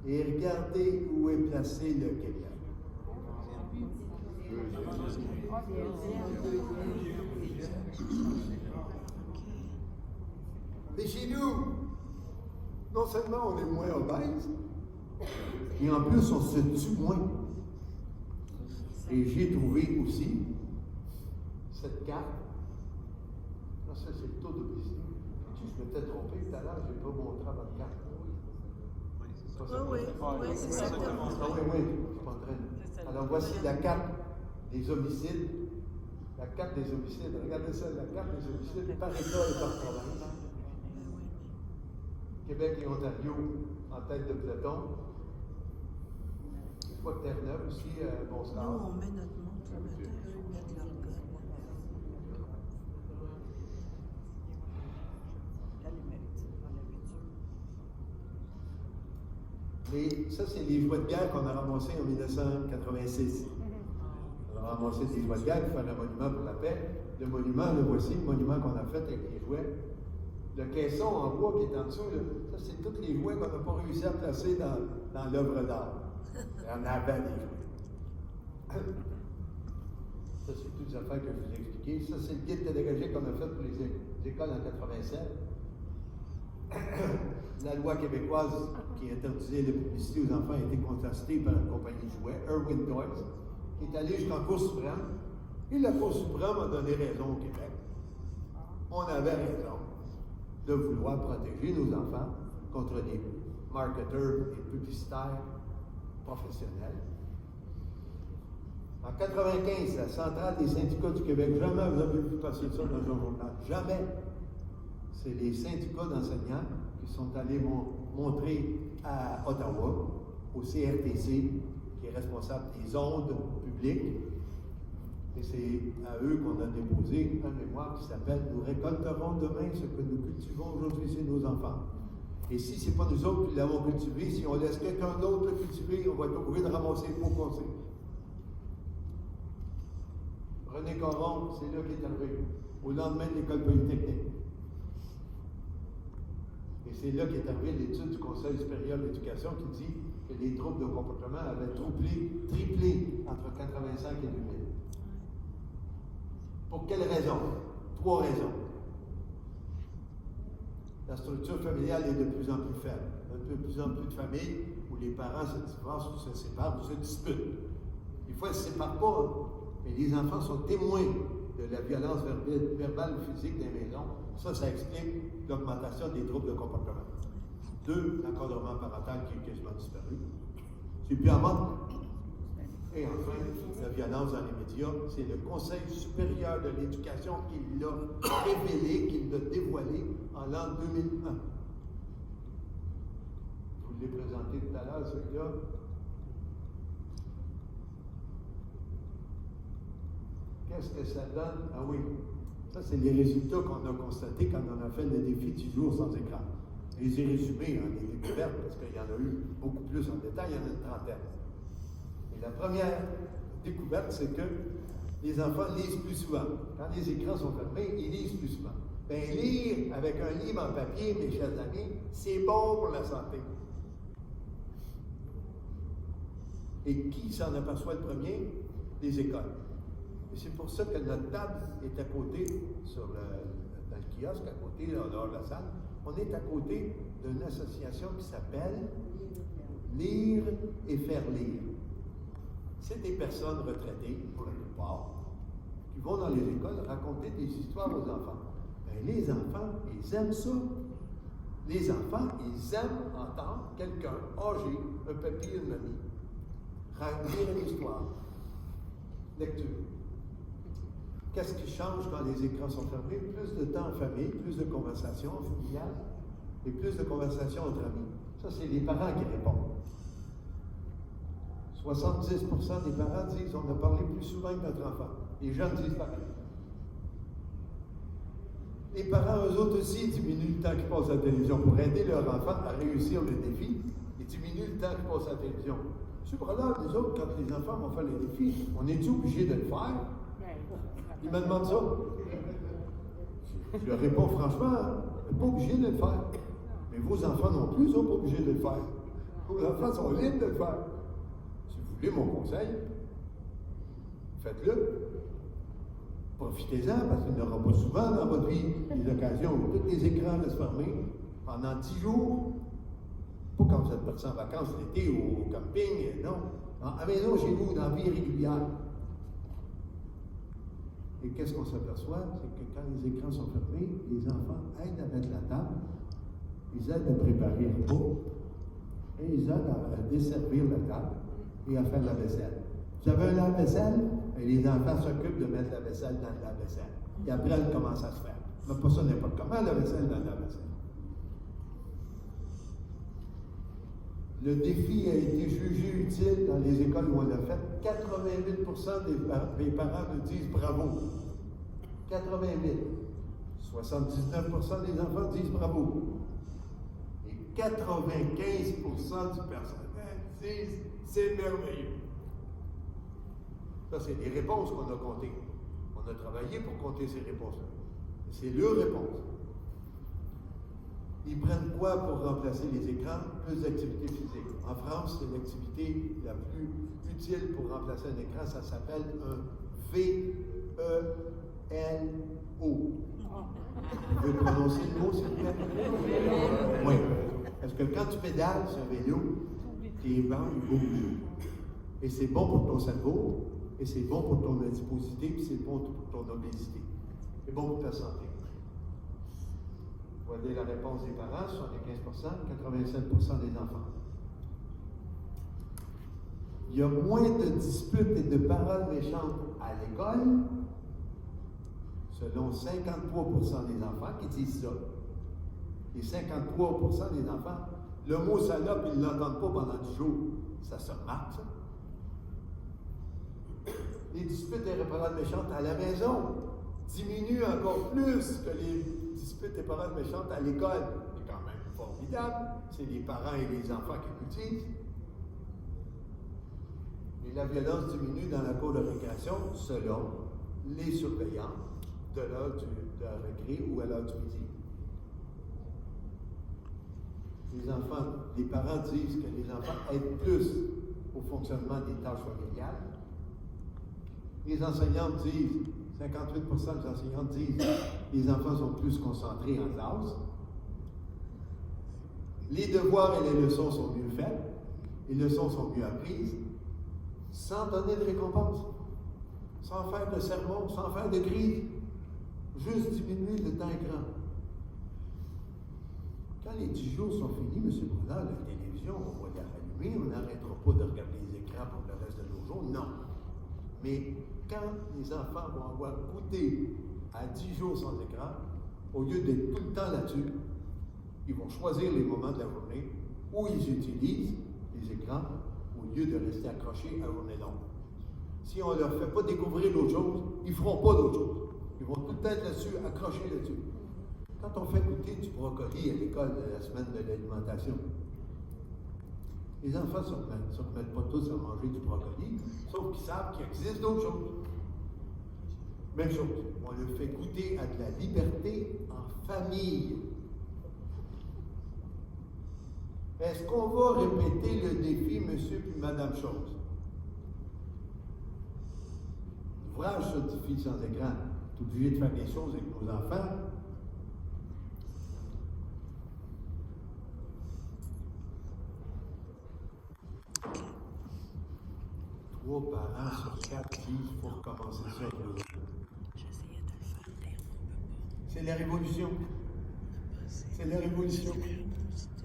Et regardez où est placé le Québec. Mais chez nous, non seulement on est moins obèse, et en plus on se tue moins. Et j'ai trouvé aussi cette carte. Non, ça c'est le taux d'obésité. Je m'étais trompé tout à l'heure, je n'ai pas montré à votre carte. Oui, c'est exactement ça. Oui, je suis en train de... Alors voici la carte des homicides. La carte des homicides. Regardez ça, la carte des homicides par État et par province. Québec et Ontario en tête de peloton. Je crois que Terre-Neuve aussi, bon score. Nous, on met notre montre le matin, eux, ils mettent leur gun. Mais ça, c'est les jouets de guerre qu'on a ramassés en 1986. On a ramassé des jouets de guerre pour faire un monument pour la paix. Le monument, le voici, le monument qu'on a fait avec les jouets. Le caisson en bois qui est en dessous, là, ça, c'est tous les jouets qu'on n'a pas réussi à placer dans l'œuvre d'art. Il y en avait des jouets. Ça, c'est toutes les affaires que je vous ai expliquées. Ça, c'est le guide pédagogique qu'on a fait pour les écoles en 87. La loi québécoise qui interdisait la publicité aux enfants a été contestée par une compagnie de jouets, Irwin Toys, qui est allée jusqu'en Cour suprême. Et la Cour suprême a donné raison au Québec. On avait raison de vouloir protéger nos enfants contre des marketeurs et publicitaires professionnels. En 1995, la centrale des syndicats du Québec, jamais vous avez vu passer ça dans un journal, jamais. C'est les syndicats d'enseignants qui sont allés montrer à Ottawa au CRTC, qui est responsable des ondes publiques. Et c'est à eux qu'on a déposé un mémoire qui s'appelle « Nous récolterons demain ce que nous cultivons aujourd'hui chez nos enfants ». Et si ce n'est pas nous autres qui l'avons cultivé, si on laisse quelqu'un d'autre le cultiver, on va être obligé de ramasser le pot conseil. René Caron, c'est là qu'il est arrivé, au lendemain de l'école polytechnique. Et c'est là qu'est arrivée l'étude du Conseil supérieur de l'éducation qui dit que les troubles de comportement avaient triplé entre 85 et 2000. Pour quelles raisons? 3 raisons. La structure familiale est de plus en plus faible. Il y a de plus en plus de familles où les parents se divorcent ou se séparent ou se disputent. Des fois, ils ne se séparent pas, mais les enfants sont témoins de la violence verbale ou physique dans les maisons. Ça explique l'augmentation des troubles de comportement. 2, l'encadrement parental qui est quasiment disparu. C'est plus en mode. Et enfin, la violence dans les médias, c'est le Conseil supérieur de l'éducation qui l'a révélé, qui l'a dévoilé en l'an 2001. Je vous l'ai présenté tout à l'heure, celui-là. Qu'est-ce que ça donne? Ah oui, ça c'est les résultats qu'on a constatés quand on a fait le défi du jour sans écran. Je les ai résumés, les découvertes, parce qu'il y en a eu beaucoup plus en détail, il y en a une trentaine. La première découverte, c'est que les enfants lisent plus souvent. Quand les écrans sont fermés, ils lisent plus souvent. Bien, lire avec un livre en papier, mes chers amis, c'est bon pour la santé. Et qui s'en aperçoit le premier? Les écoles. Et c'est pour ça que notre table est à côté, dans le kiosque, à côté, dehors de la salle. On est à côté d'une association qui s'appelle Lire et faire lire. C'est des personnes retraitées, pour la plupart, qui vont dans les écoles raconter des histoires aux enfants. Bien, les enfants, ils aiment ça. Les enfants, ils aiment entendre quelqu'un âgé, un papy, une mamie, lire une histoire. Lecture. Qu'est-ce qui change quand les écrans sont fermés? Plus de temps en famille, plus de conversations familiales et plus de conversations entre amis. Ça, c'est les parents qui répondent. 70% des parents disent on a parlé plus souvent que notre enfant. Les jeunes disent pareil. Les parents, eux autres aussi, diminuent le temps qu'ils passent à la télévision pour aider leur enfant à réussir le défi. Ils diminuent le temps qu'ils passent à la télévision. Cependant, nous autres, quand les enfants vont faire le défi, on est obligé de le faire? Ils me demandent ça. Je leur réponds franchement, on n'est pas obligé de le faire. Mais vos enfants non plus ne sont pas obligés de le faire. Vos enfants sont libres de le faire. Si vous voulez mon conseil, faites-le. Profitez-en, parce qu'il n'y en aura pas souvent dans votre vie des occasions où tous les écrans restent fermés pendant 10 jours. Pas quand vous êtes partis en vacances l'été ou au camping, non. À la maison, chez vous, dans la vie régulière. Et qu'est-ce qu'on s'aperçoit? C'est que quand les écrans sont fermés, les enfants aident à mettre la table, ils aident à préparer le repas, et ils aident à desservir la table et à faire la vaisselle. Vous avez un lave-vaisselle, et les enfants s'occupent de mettre la vaisselle dans le lave-vaisselle. Et après, elle commence à se faire. Mais pas ça n'importe comment, la vaisselle dans le lave-vaisselle. Le défi a été jugé utile dans les écoles où on l'a fait. 88% des parents nous disent bravo. 88. 79% des enfants disent bravo. Et 95% du personnel disent c'est merveilleux. Ça, c'est les réponses qu'on a comptées. On a travaillé pour compter ces réponses-là. C'est leurs réponses. Ils prennent quoi pour remplacer les écrans? Plus d'activité physique. En France, c'est l'activité la plus utile pour remplacer un écran. Ça s'appelle un VELO. Vous pouvez prononcer le mot, s'il vous plaît? Oui. Parce que quand tu pédales sur un vélo, tes bancs, ils bougent. Et c'est bon pour ton cerveau, et c'est bon pour ton adiposité, puis c'est bon pour ton obésité. C'est bon pour ta santé. Vous voyez la réponse des parents, 75%, 87% des enfants. Il y a moins de disputes et de paroles méchantes à l'école, selon 53% des enfants qui disent ça. Et 53% des enfants Le mot salope, ils ne l'entendent pas pendant 10 jours. Ça se remarque, ça. Les disputes et réparades méchantes à la maison diminuent encore plus que les disputes et réparades méchantes à l'école. C'est quand même formidable. C'est les parents et les enfants qui l'utilisent. Et la violence diminue dans la cour de récréation selon les surveillants de l'heure de récré ou à l'heure du midi. Les parents disent que les enfants aident plus au fonctionnement des tâches familiales. Les enseignantes disent, 58% des enseignantes disent que les enfants sont plus concentrés en classe. Les devoirs et les leçons sont mieux faits. Les leçons sont mieux apprises, sans donner de récompense, sans faire de sermon, sans faire de crise, juste diminuer le temps écran. Quand les 10 jours sont finis, M. Brunel, la télévision, on va la rallumer, on n'arrêtera pas de regarder les écrans pour le reste de nos jours, non. Mais quand les enfants vont avoir goûté à 10 jours sans écran, au lieu d'être tout le temps là-dessus, ils vont choisir les moments de la journée où ils utilisent les écrans au lieu de rester accrochés à la journée longue. Si on ne leur fait pas découvrir d'autres choses, ils ne feront pas d'autres choses. Ils vont tout le temps être là-dessus, accrochés là-dessus. Quand on fait goûter du brocoli à l'école de la semaine de l'alimentation, les enfants ne se remettent pas tous à manger du brocoli, sauf qu'ils savent qu'il existe d'autres choses. Même chose, on leur fait goûter à de la liberté en famille. Est-ce qu'on va répéter le défi Monsieur puis Madame Chose? L'ouvrage sur défi sans écran, tu es obligé de faire des choses avec nos enfants. Trois parents sur 4 disent qu'il faut recommencer ça. C'est la révolution. C'est la révolution.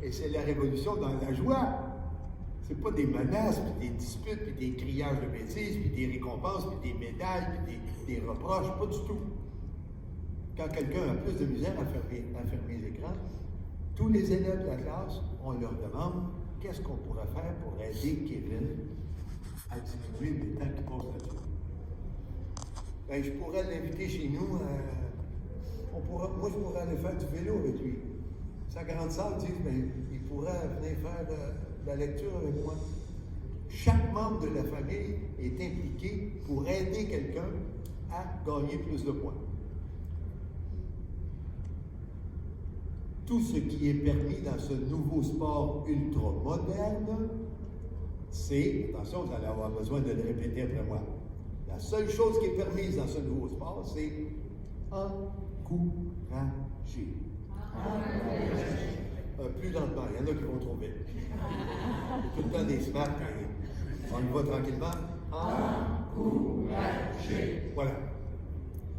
Et c'est la révolution dans la joie. C'est pas des menaces, puis des disputes, puis des criages de bêtises, puis des récompenses, puis des médailles, puis des reproches, pas du tout. Quand quelqu'un a plus de misère à fermer les écrans, tous les élèves de la classe, on leur demande qu'est-ce qu'on pourrait faire pour aider Kevin à diminuer le temps qu'il passe là-dessus. Ben, je pourrais l'inviter chez nous, moi je pourrais aller faire du vélo avec lui. Sa grande sœur dit, ben, il pourrait venir faire de la lecture avec moi. Chaque membre de la famille est impliqué pour aider quelqu'un à gagner plus de points. Tout ce qui est permis dans ce nouveau sport ultra moderne, c'est, attention, vous allez avoir besoin de le répéter après moi, la seule chose qui est permise dans ce nouveau sport, c'est encourager. Plus lentement, il y en a qui vont trop vite. Tout le temps des smacks, on y va tranquillement. Encourager. Voilà.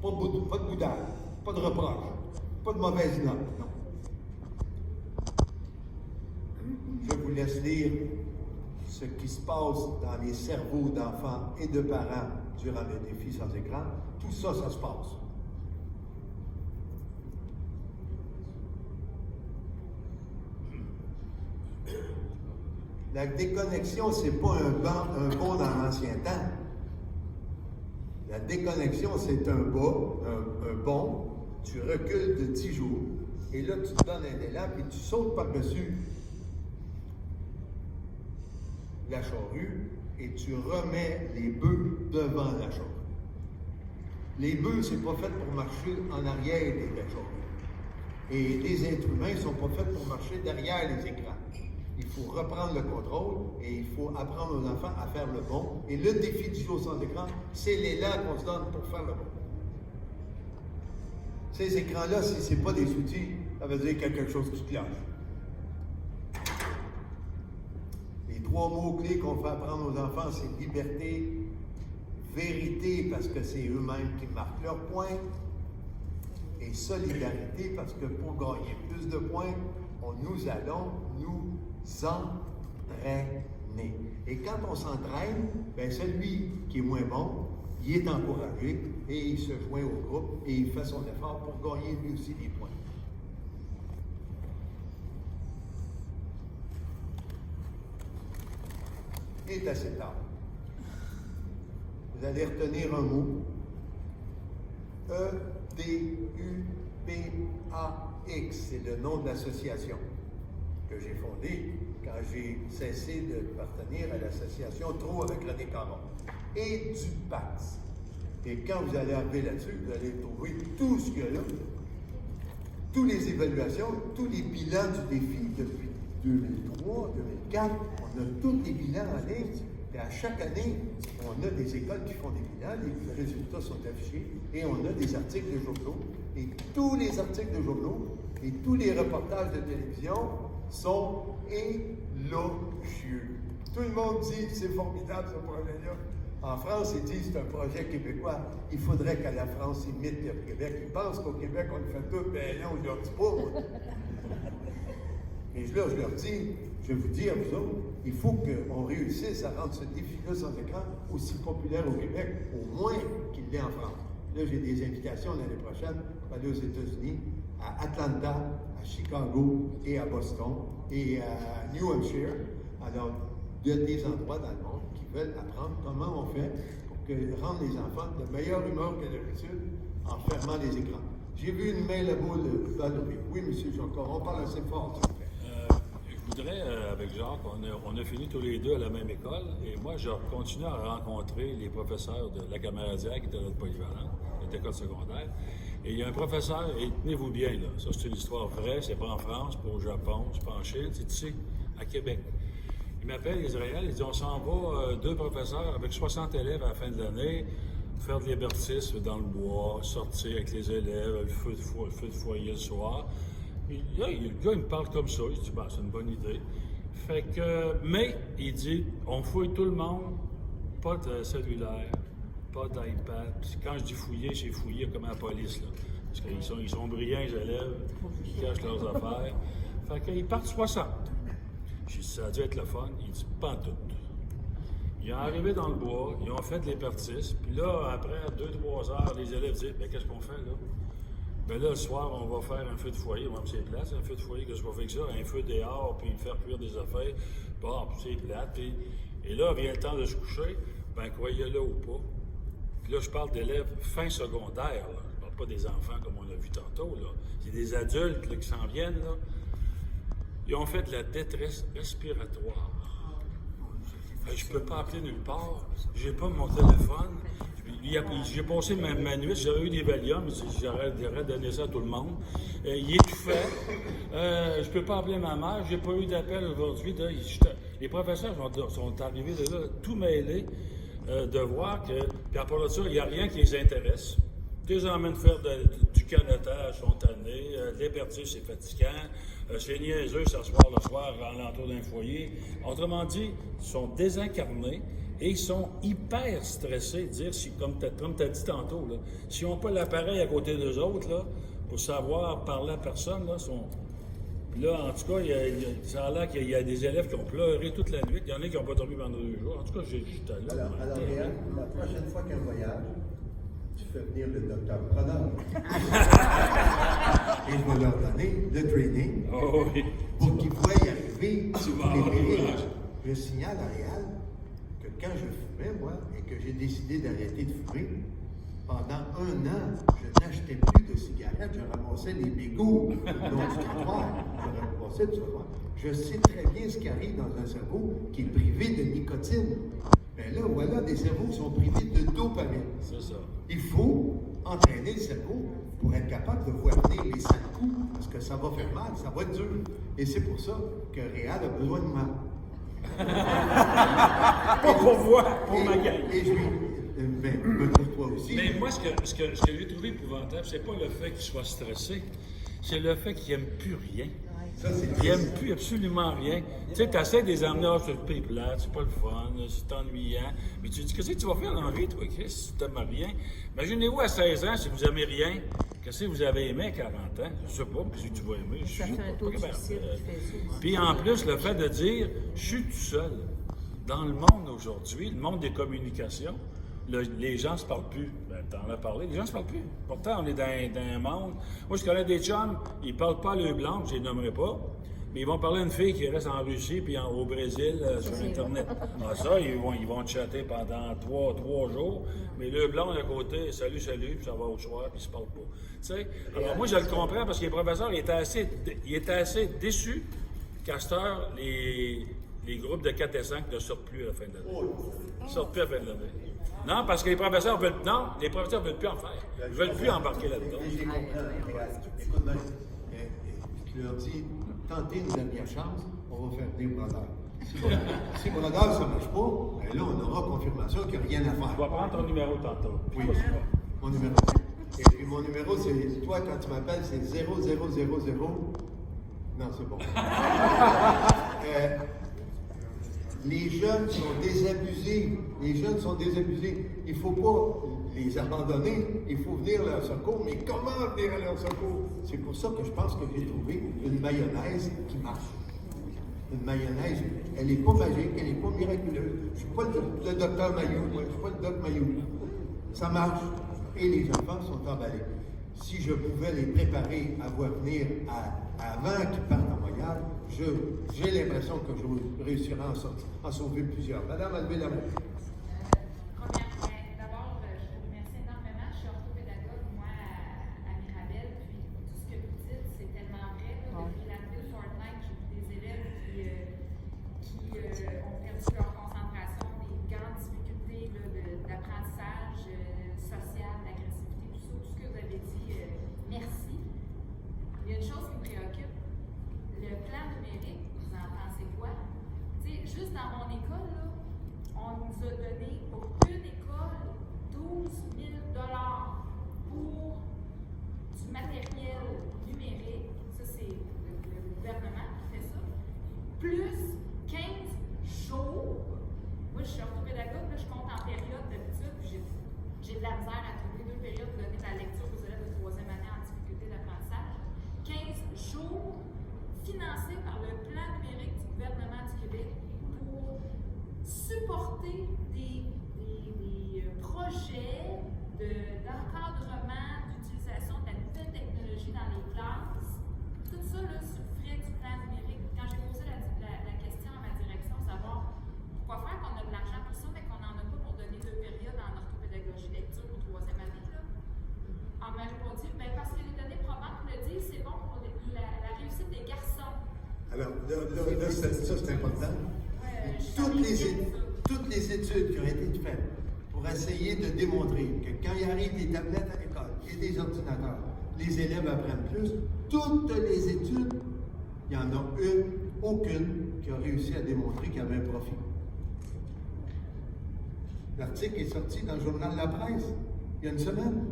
Pas de boudage, pas de reproche, pas de mauvaise note, non. Je vous laisse lire ce qui se passe dans les cerveaux d'enfants et de parents durant le défi sans écran. Tout ça, ça se passe. La déconnexion, ce n'est pas un bond dans l'ancien temps. La déconnexion, c'est un bond, tu recules de 10 jours, et là, tu te donnes un élan, puis tu sautes par-dessus la charrue, et tu remets les bœufs devant la charrue. Les bœufs, c'est pas fait pour marcher en arrière de la charrue. Et les êtres humains ne sont pas faits pour marcher derrière les écrans. Il faut reprendre le contrôle et il faut apprendre aux enfants à faire le bon. Et le défi du jour sans écran, c'est l'élan qu'on se donne pour faire le bon. Ces écrans-là, si ce n'est pas des outils, ça veut dire quelque chose qui cloche. Les 3 mots-clés qu'on fait apprendre aux enfants, c'est liberté, vérité, parce que c'est eux-mêmes qui marquent leurs points, et solidarité, parce que pour gagner plus de points, nous allons nous entraîner. Et quand on s'entraîne, ben celui qui est moins bon, il est encouragé et il se joint au groupe et il fait son effort pour gagner lui aussi des points. Il est assez tard. Vous allez retenir un mot. EDUPAX, c'est le nom de l'association que j'ai fondée quand j'ai cessé d'appartenir à l'association Trop avec René Caron. Et du PAX. Et quand vous allez arriver là-dessus, vous allez trouver tout ce qu'il y a là, toutes les évaluations, tous les bilans du défi depuis 2003, 2004. On a tous les bilans en ligne. Et à chaque année, on a des écoles qui font des bilans, les résultats sont affichés, et on a des articles de journaux. Et tous les articles de journaux et tous les reportages de télévision sont élogieux. Tout le monde dit c'est formidable ce projet-là. En France, ils disent c'est un projet québécois. Il faudrait qu'à la France imite le Québec. Ils pensent qu'au Québec, on le fait tout, ben non, je leur dis pas. Moi. Mais là, je leur dis, je vais vous dire, vous autres, il faut qu'on réussisse à rendre ce défi-là sans écran aussi populaire au Québec, au moins qu'il l'est en France. Là, j'ai des invitations l'année prochaine pour aller aux États-Unis, à Atlanta, à Chicago et à Boston et à New Hampshire. Alors, il y a des endroits dans le monde qui veulent apprendre comment on fait pour rendre les enfants de meilleure humeur que d'habitude en fermant les écrans. J'ai vu une main là-bas de Valérie. Oui, monsieur Jean-Claude, on parle assez fort, s'il vous plaît. Je voudrais, avec Jacques, on a fini tous les deux à la même école, et moi, je continue à rencontrer les professeurs de la Camaradière, qui était notre polyvalent, notre école secondaire. Et il y a un professeur, et tenez-vous bien, là, ça c'est une histoire vraie, c'est pas en France, pas au Japon, c'est pas en Chine, c'est ici, à Québec. Il m'appelle Israël, il dit on s'en va, deux professeurs avec 60 élèves à la fin de l'année, faire de l'hébertisme dans le bois, sortir avec les élèves, le feu de foyer le soir. Puis, là, le gars, il me parle comme ça. Je dis, ben, c'est une bonne idée. Fait que, mais, il dit, on fouille tout le monde, pas de cellulaire, pas d'iPad. Puis quand je dis fouiller, c'est fouiller comme à la police, là. Parce qu'ils sont brillants, les élèves, ils cachent leurs affaires. Fait qu'ils partent 60. J'ai dit, ça a dû être le fun. Il dit, pas en tout. Ils sont arrivés dans le bois, ils ont fait de l'hébertisme. Puis là, après 2-3 heures, les élèves disent, ben, qu'est-ce qu'on fait, là? Ben là, le soir, on va faire un feu de foyer. Moi, c'est plate, un feu de foyer, qu'est-ce qu'on fait avec ça? Un feu dehors, puis faire cuire des affaires. Bon, puis c'est plate. Puis... Et là, vient le temps de se coucher. Ben, croyez-le ou pas. Puis là, je parle d'élèves fin secondaire, là. Je parle pas des enfants comme on a vu tantôt, là. C'est des adultes, là, qui s'en viennent, là. Ils ont fait de la détresse respiratoire. Ben, je peux pas appeler nulle part. J'ai pas mon téléphone. J'ai passé ma nuit, j'aurais eu des Valium, j'aurais donné ça à tout le monde. Il étouffait. Je peux pas appeler ma mère, j'ai pas eu d'appel aujourd'hui. Les professeurs sont arrivés de là, tout mêlés, de voir que, puis à part de ça, il n'y a rien qui les intéresse. Ils les emmènent faire du canotage spontané, l'hébertisme, c'est fatigant, c'est niaiseux s'asseoir le soir à l'entour d'un foyer. Autrement dit, ils sont désincarnés. Et ils sont hyper stressés de dire, comme tu as dit tantôt, là, s'ils n'ont pas l'appareil à côté d'eux autres, là, pour savoir parler à personne, là, là en tout cas, ça a l'air qu'il y a des élèves qui ont pleuré toute la nuit. Il y en a qui n'ont pas dormi pendant 2 jours. En tout cas, j'étais là. Alors Réal, la prochaine fois qu'un voyage, tu fais venir le docteur Preneur. Et je vais leur donner le training pour qu'ils voient y arriver tous les périls. Je signale à Réal que quand je fumais, moi, et que j'ai décidé d'arrêter de fumer, pendant 1 an, je n'achetais plus de cigarettes, je ramassais les mégots dans du trottoir. Je ramassais du trottoir. Je sais très bien ce qui arrive dans un cerveau qui est privé de nicotine. Mais là, voilà, des cerveaux qui sont privés de dopamine. C'est ça. Il faut entraîner le cerveau pour être capable de voir venir les sales coups, parce que ça va faire mal, ça va être dur. Et c'est pour ça que Réal a besoin de mal. Pas pour voir, pour ma gueule. Et je lui me trouve toi aussi. Mais moi, ce que j'ai trouvé épouvantable, c'est pas le fait qu'il soit stressé, c'est le fait qu'il n'aime plus rien. Ça, c'est Il n'aime plus absolument rien. Tu sais, tu essaies de les emmener sur le pays plat, c'est pas le fun, c'est ennuyant. Mais tu dis, qu'est-ce que tu vas faire dans la vie, toi, Chris, si tu n'aimes rien? Imaginez-vous à 16 ans, si vous n'aimez rien, qu'est-ce que vous avez aimé à 40 ans? Je sais pas, qu'est-ce que tu vas aimer? Ça fait un taux de suicide qui fait ça. Puis en plus, le fait de dire, je suis tout seul. Dans le monde aujourd'hui, le monde des communications, les gens ne se parlent plus. Ben, t'en as parlé, les gens ne se parlent plus. Pourtant, on est dans un monde. Moi, je connais des chums, ils ne parlent pas le blanc, je ne les nommerai pas. Mais ils vont parler à une fille qui reste en Russie puis au Brésil sur Internet. Ah, ça, ils vont chatter pendant trois jours. Mais le blanc à côté, salut, puis ça va au soir, puis ils se parlent pas. Tu sais? Alors moi, je le comprends parce que les professeurs étaient assez déçus qu'à cette heure, les groupes de 4 et 5 ne sortent plus à la fin de l'année. Ils sortent plus à la fin de l'année. Non, parce que les professeurs veulent plus en faire. Ils veulent plus embarquer là-dedans. Je les comprends. Écoute bien, je leur dis, tentez une dernière chance, on va faire des brodeurs. Si brodeur, ça ne marche pas, ben là, on aura confirmation qu'il n'y a rien à faire. Tu vas prendre ton numéro tantôt. Oui, mon numéro. Et puis mon numéro, c'est, toi, quand tu m'appelles, c'est 0000. Non, c'est bon. Les jeunes sont désabusés. Les jeunes sont désabusés. Il ne faut pas les abandonner. Il faut venir à leur secours. Mais comment venir à leur secours? C'est pour ça que je pense que j'ai trouvé une mayonnaise qui marche. Une mayonnaise, elle n'est pas magique, elle n'est pas miraculeuse. Je ne suis pas le docteur Mayou, moi. Je ne suis pas le doc Mayou. Ça marche. Et les enfants sont emballés. Si je pouvais les préparer à voir venir avant qu'ils partent en voyage, j'ai l'impression que je réussirai à en sauver plusieurs. Madame, levez la main. D'abord, je vous remercie énormément. Je suis orthopédagogue, moi, à Mirabel. Puis tout ce que vous dites, c'est tellement vrai. Depuis l'arrivée de Fortnite, j'ai vu des élèves qui ont perdu leur concentration, des grandes difficultés d'apprentissage social, d'agressivité, tout ce que vous avez dit. Merci. Il y a une chose qui me préoccupe. Le plan numérique, vous en pensez quoi? Tu sais, juste dans mon école, là, on nous a donné pour une école 12 000 $ pour du matériel numérique. Ça, c'est le gouvernement qui fait ça. Plus 15 jours. Moi, je suis orthopédagogue, là, je compte en période d'habitude, puis j'ai de la misère à trouver 2 périodes pour donner de la lecture aux élèves de 3e année en difficulté d'apprentissage. 15 jours financés par le plan numérique du gouvernement du Québec pour supporter des projets d'encadrement, d'utilisation de la nouvelle technologie dans les classes. Tout ça là, sur le frais du plan numérique. Quand j'ai posé la question à ma direction, savoir pourquoi faire qu'on a de l'argent pour ça, mais qu'on n'en a pas pour donner 2 périodes en orthopédagogie lecture pour 3e année, là. On m'a répondu, ben parce que les données probantes le disent, c'est bon pour la réussite des garçons. Alors, là, ça, c'est important. Toutes les études qui ont été faites pour essayer de démontrer que quand il arrive des tablettes à l'école et des ordinateurs, les élèves apprennent plus. Toutes les études, il n'y en a aucune qui a réussi à démontrer qu'il y avait un profit. L'article est sorti dans le journal La Presse il y a une semaine.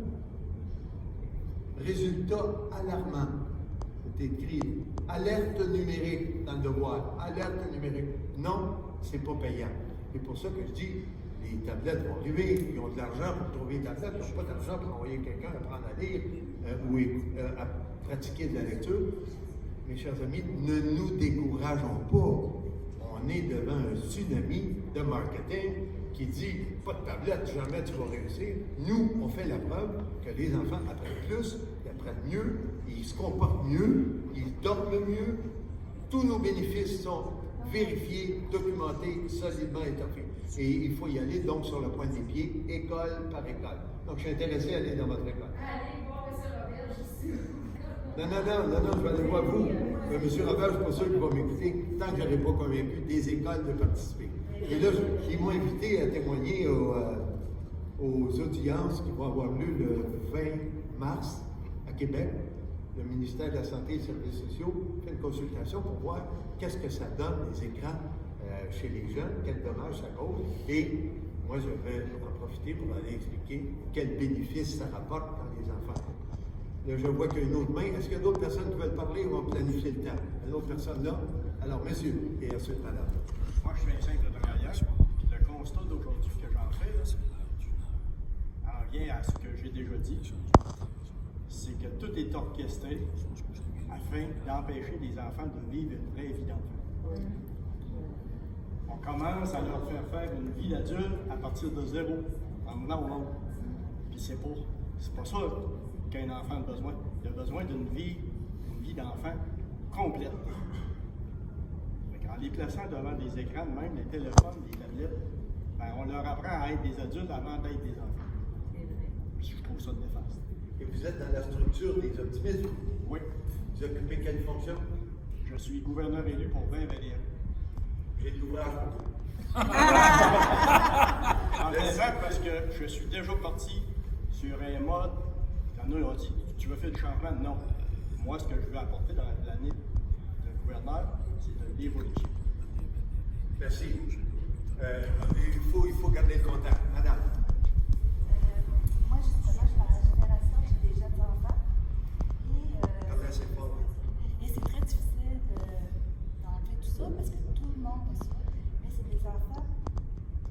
Résultat alarmant. C'est écrit alerte numérique dans le devoir. Alerte numérique. Non, c'est pas payant. C'est pour ça que je dis, les tablettes vont arriver, ils ont de l'argent pour trouver des tablettes, ils n'ont pas d'argent pour envoyer quelqu'un apprendre à lire ou à pratiquer de la lecture. Mes chers amis, ne nous décourageons pas. On est devant un tsunami de marketing qui dit pas de tablette, jamais tu vas réussir. Nous, on fait la preuve que les enfants apprennent plus, ils apprennent mieux, ils se comportent mieux, ils dorment mieux. Tous nos bénéfices sont vérifiés, documentés, solidement étoffés. Et il faut y aller donc sur le point des pieds, école par école. Donc je suis intéressé à aller dans votre école. Allez voir M. Robert, je suis. Non, je vais aller voir vous. Mais M. Robert, je ne suis pas sûr qu'il va m'écouter tant que je n'aurai pas convaincu des écoles de participer. Et là, ils m'ont invité à témoigner aux audiences qui vont avoir lieu le 20 mars à Québec. Le ministère de la Santé et des Services sociaux fait une consultation pour voir qu'est-ce que ça donne, les écrans chez les jeunes, quel dommage ça cause. Et moi, je vais en profiter pour aller expliquer quels bénéfices ça rapporte dans les enfants. Là, je vois qu'il y a une autre main. Est-ce qu'il y a d'autres personnes qui veulent parler? On va planifier le temps. Une autre personne là? Alors, monsieur, et ensuite, madame. Moi, je suis un simple travailleur. Puis le constat d'aujourd'hui que j'en fais, là, en lien à ce que j'ai déjà dit, c'est que tout est orchestré afin d'empêcher les enfants de vivre une vraie vie d'enfant. On commence à leur faire une vie d'adulte à partir de 0, en menant au l'autre. Puis c'est pas ça qu'un enfant a besoin. Il a besoin d'une vie d'enfant complète. En les plaçant devant des écrans, même les téléphones, les tablettes, ben, on leur apprend à être des adultes avant d'être des enfants. Je trouve ça néfaste. Et vous êtes dans la structure des optimistes. Oui, Vous occupez quelle fonction? je suis gouverneur élu pour 2021. J'ai de l'ouvrage pour vous. En fait, parce que je suis déjà parti sur un mode, il y en a qui ont dit, tu veux faire du changement? Non. Moi, ce que je veux apporter dans l'année de gouverneur, c'est de l'évolution. Merci. Il faut garder le contact. Madame. Moi, justement, je suis dans la génération, j'ai des jeunes enfants. Parlez assez fort. Et c'est très difficile d'enlever tout ça parce que tout le monde a ça. Mais c'est des enfants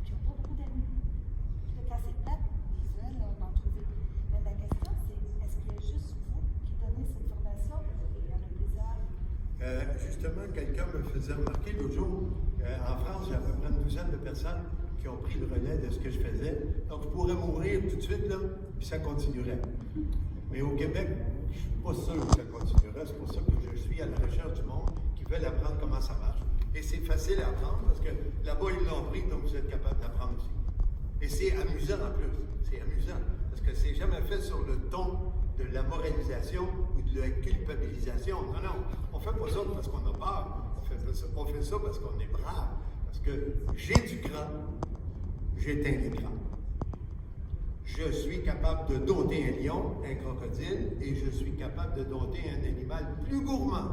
qui n'ont pas beaucoup d'amis. Puis là, quand c'est plate, ils veulent en trouver. Mais la question, c'est est-ce qu'il y a juste vous qui donnez cette formation? Il y en a plusieurs. Justement, quelqu'un me faisait remarquer l'autre jour, en France, il y a à peu près une douzaine de personnes qui ont pris le relais de ce que je faisais. Donc, je pourrais mourir tout de suite, là, puis ça continuerait. Mais au Québec, je ne suis pas sûr que ça continuerait. C'est pour ça que je suis à la recherche du monde qui veulent apprendre comment ça marche. Et c'est facile à apprendre parce que là-bas, ils l'ont pris, donc vous êtes capable d'apprendre aussi. Et c'est amusant en plus. C'est amusant parce que c'est jamais fait sur le ton de la moralisation ou de la culpabilisation. Non, non, on fait pas ça parce qu'on a peur. On fait ça parce qu'on est brave. Parce que j'ai du grand, j'éteins l'écran. Je suis capable de dompter un lion, un crocodile, et je suis capable de dompter un animal plus gourmand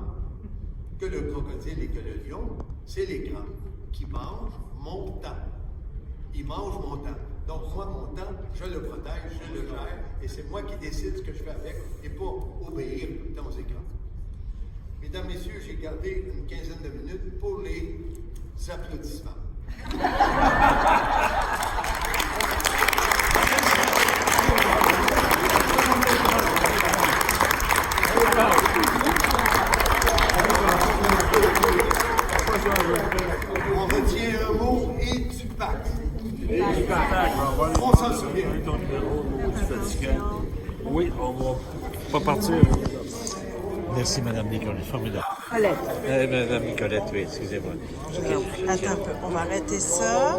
que le crocodile et que le lion. C'est l'écran qui mange mon temps. Il mange mon temps. Donc, moi, mon temps, je le protège, je le gère, et c'est moi qui décide ce que je fais avec, et pas obéir tout le temps aux écrans. Mesdames, Messieurs, j'ai gardé une quinzaine de minutes pour les applaudissements. On retient un mot et tu pactes. On s'en souvient. Oui, on va pas partir. Merci, Madame Nicolette. Formidable. Colette. Madame Nicolette, oui, excusez-moi. Attends un peu. On va arrêter ça.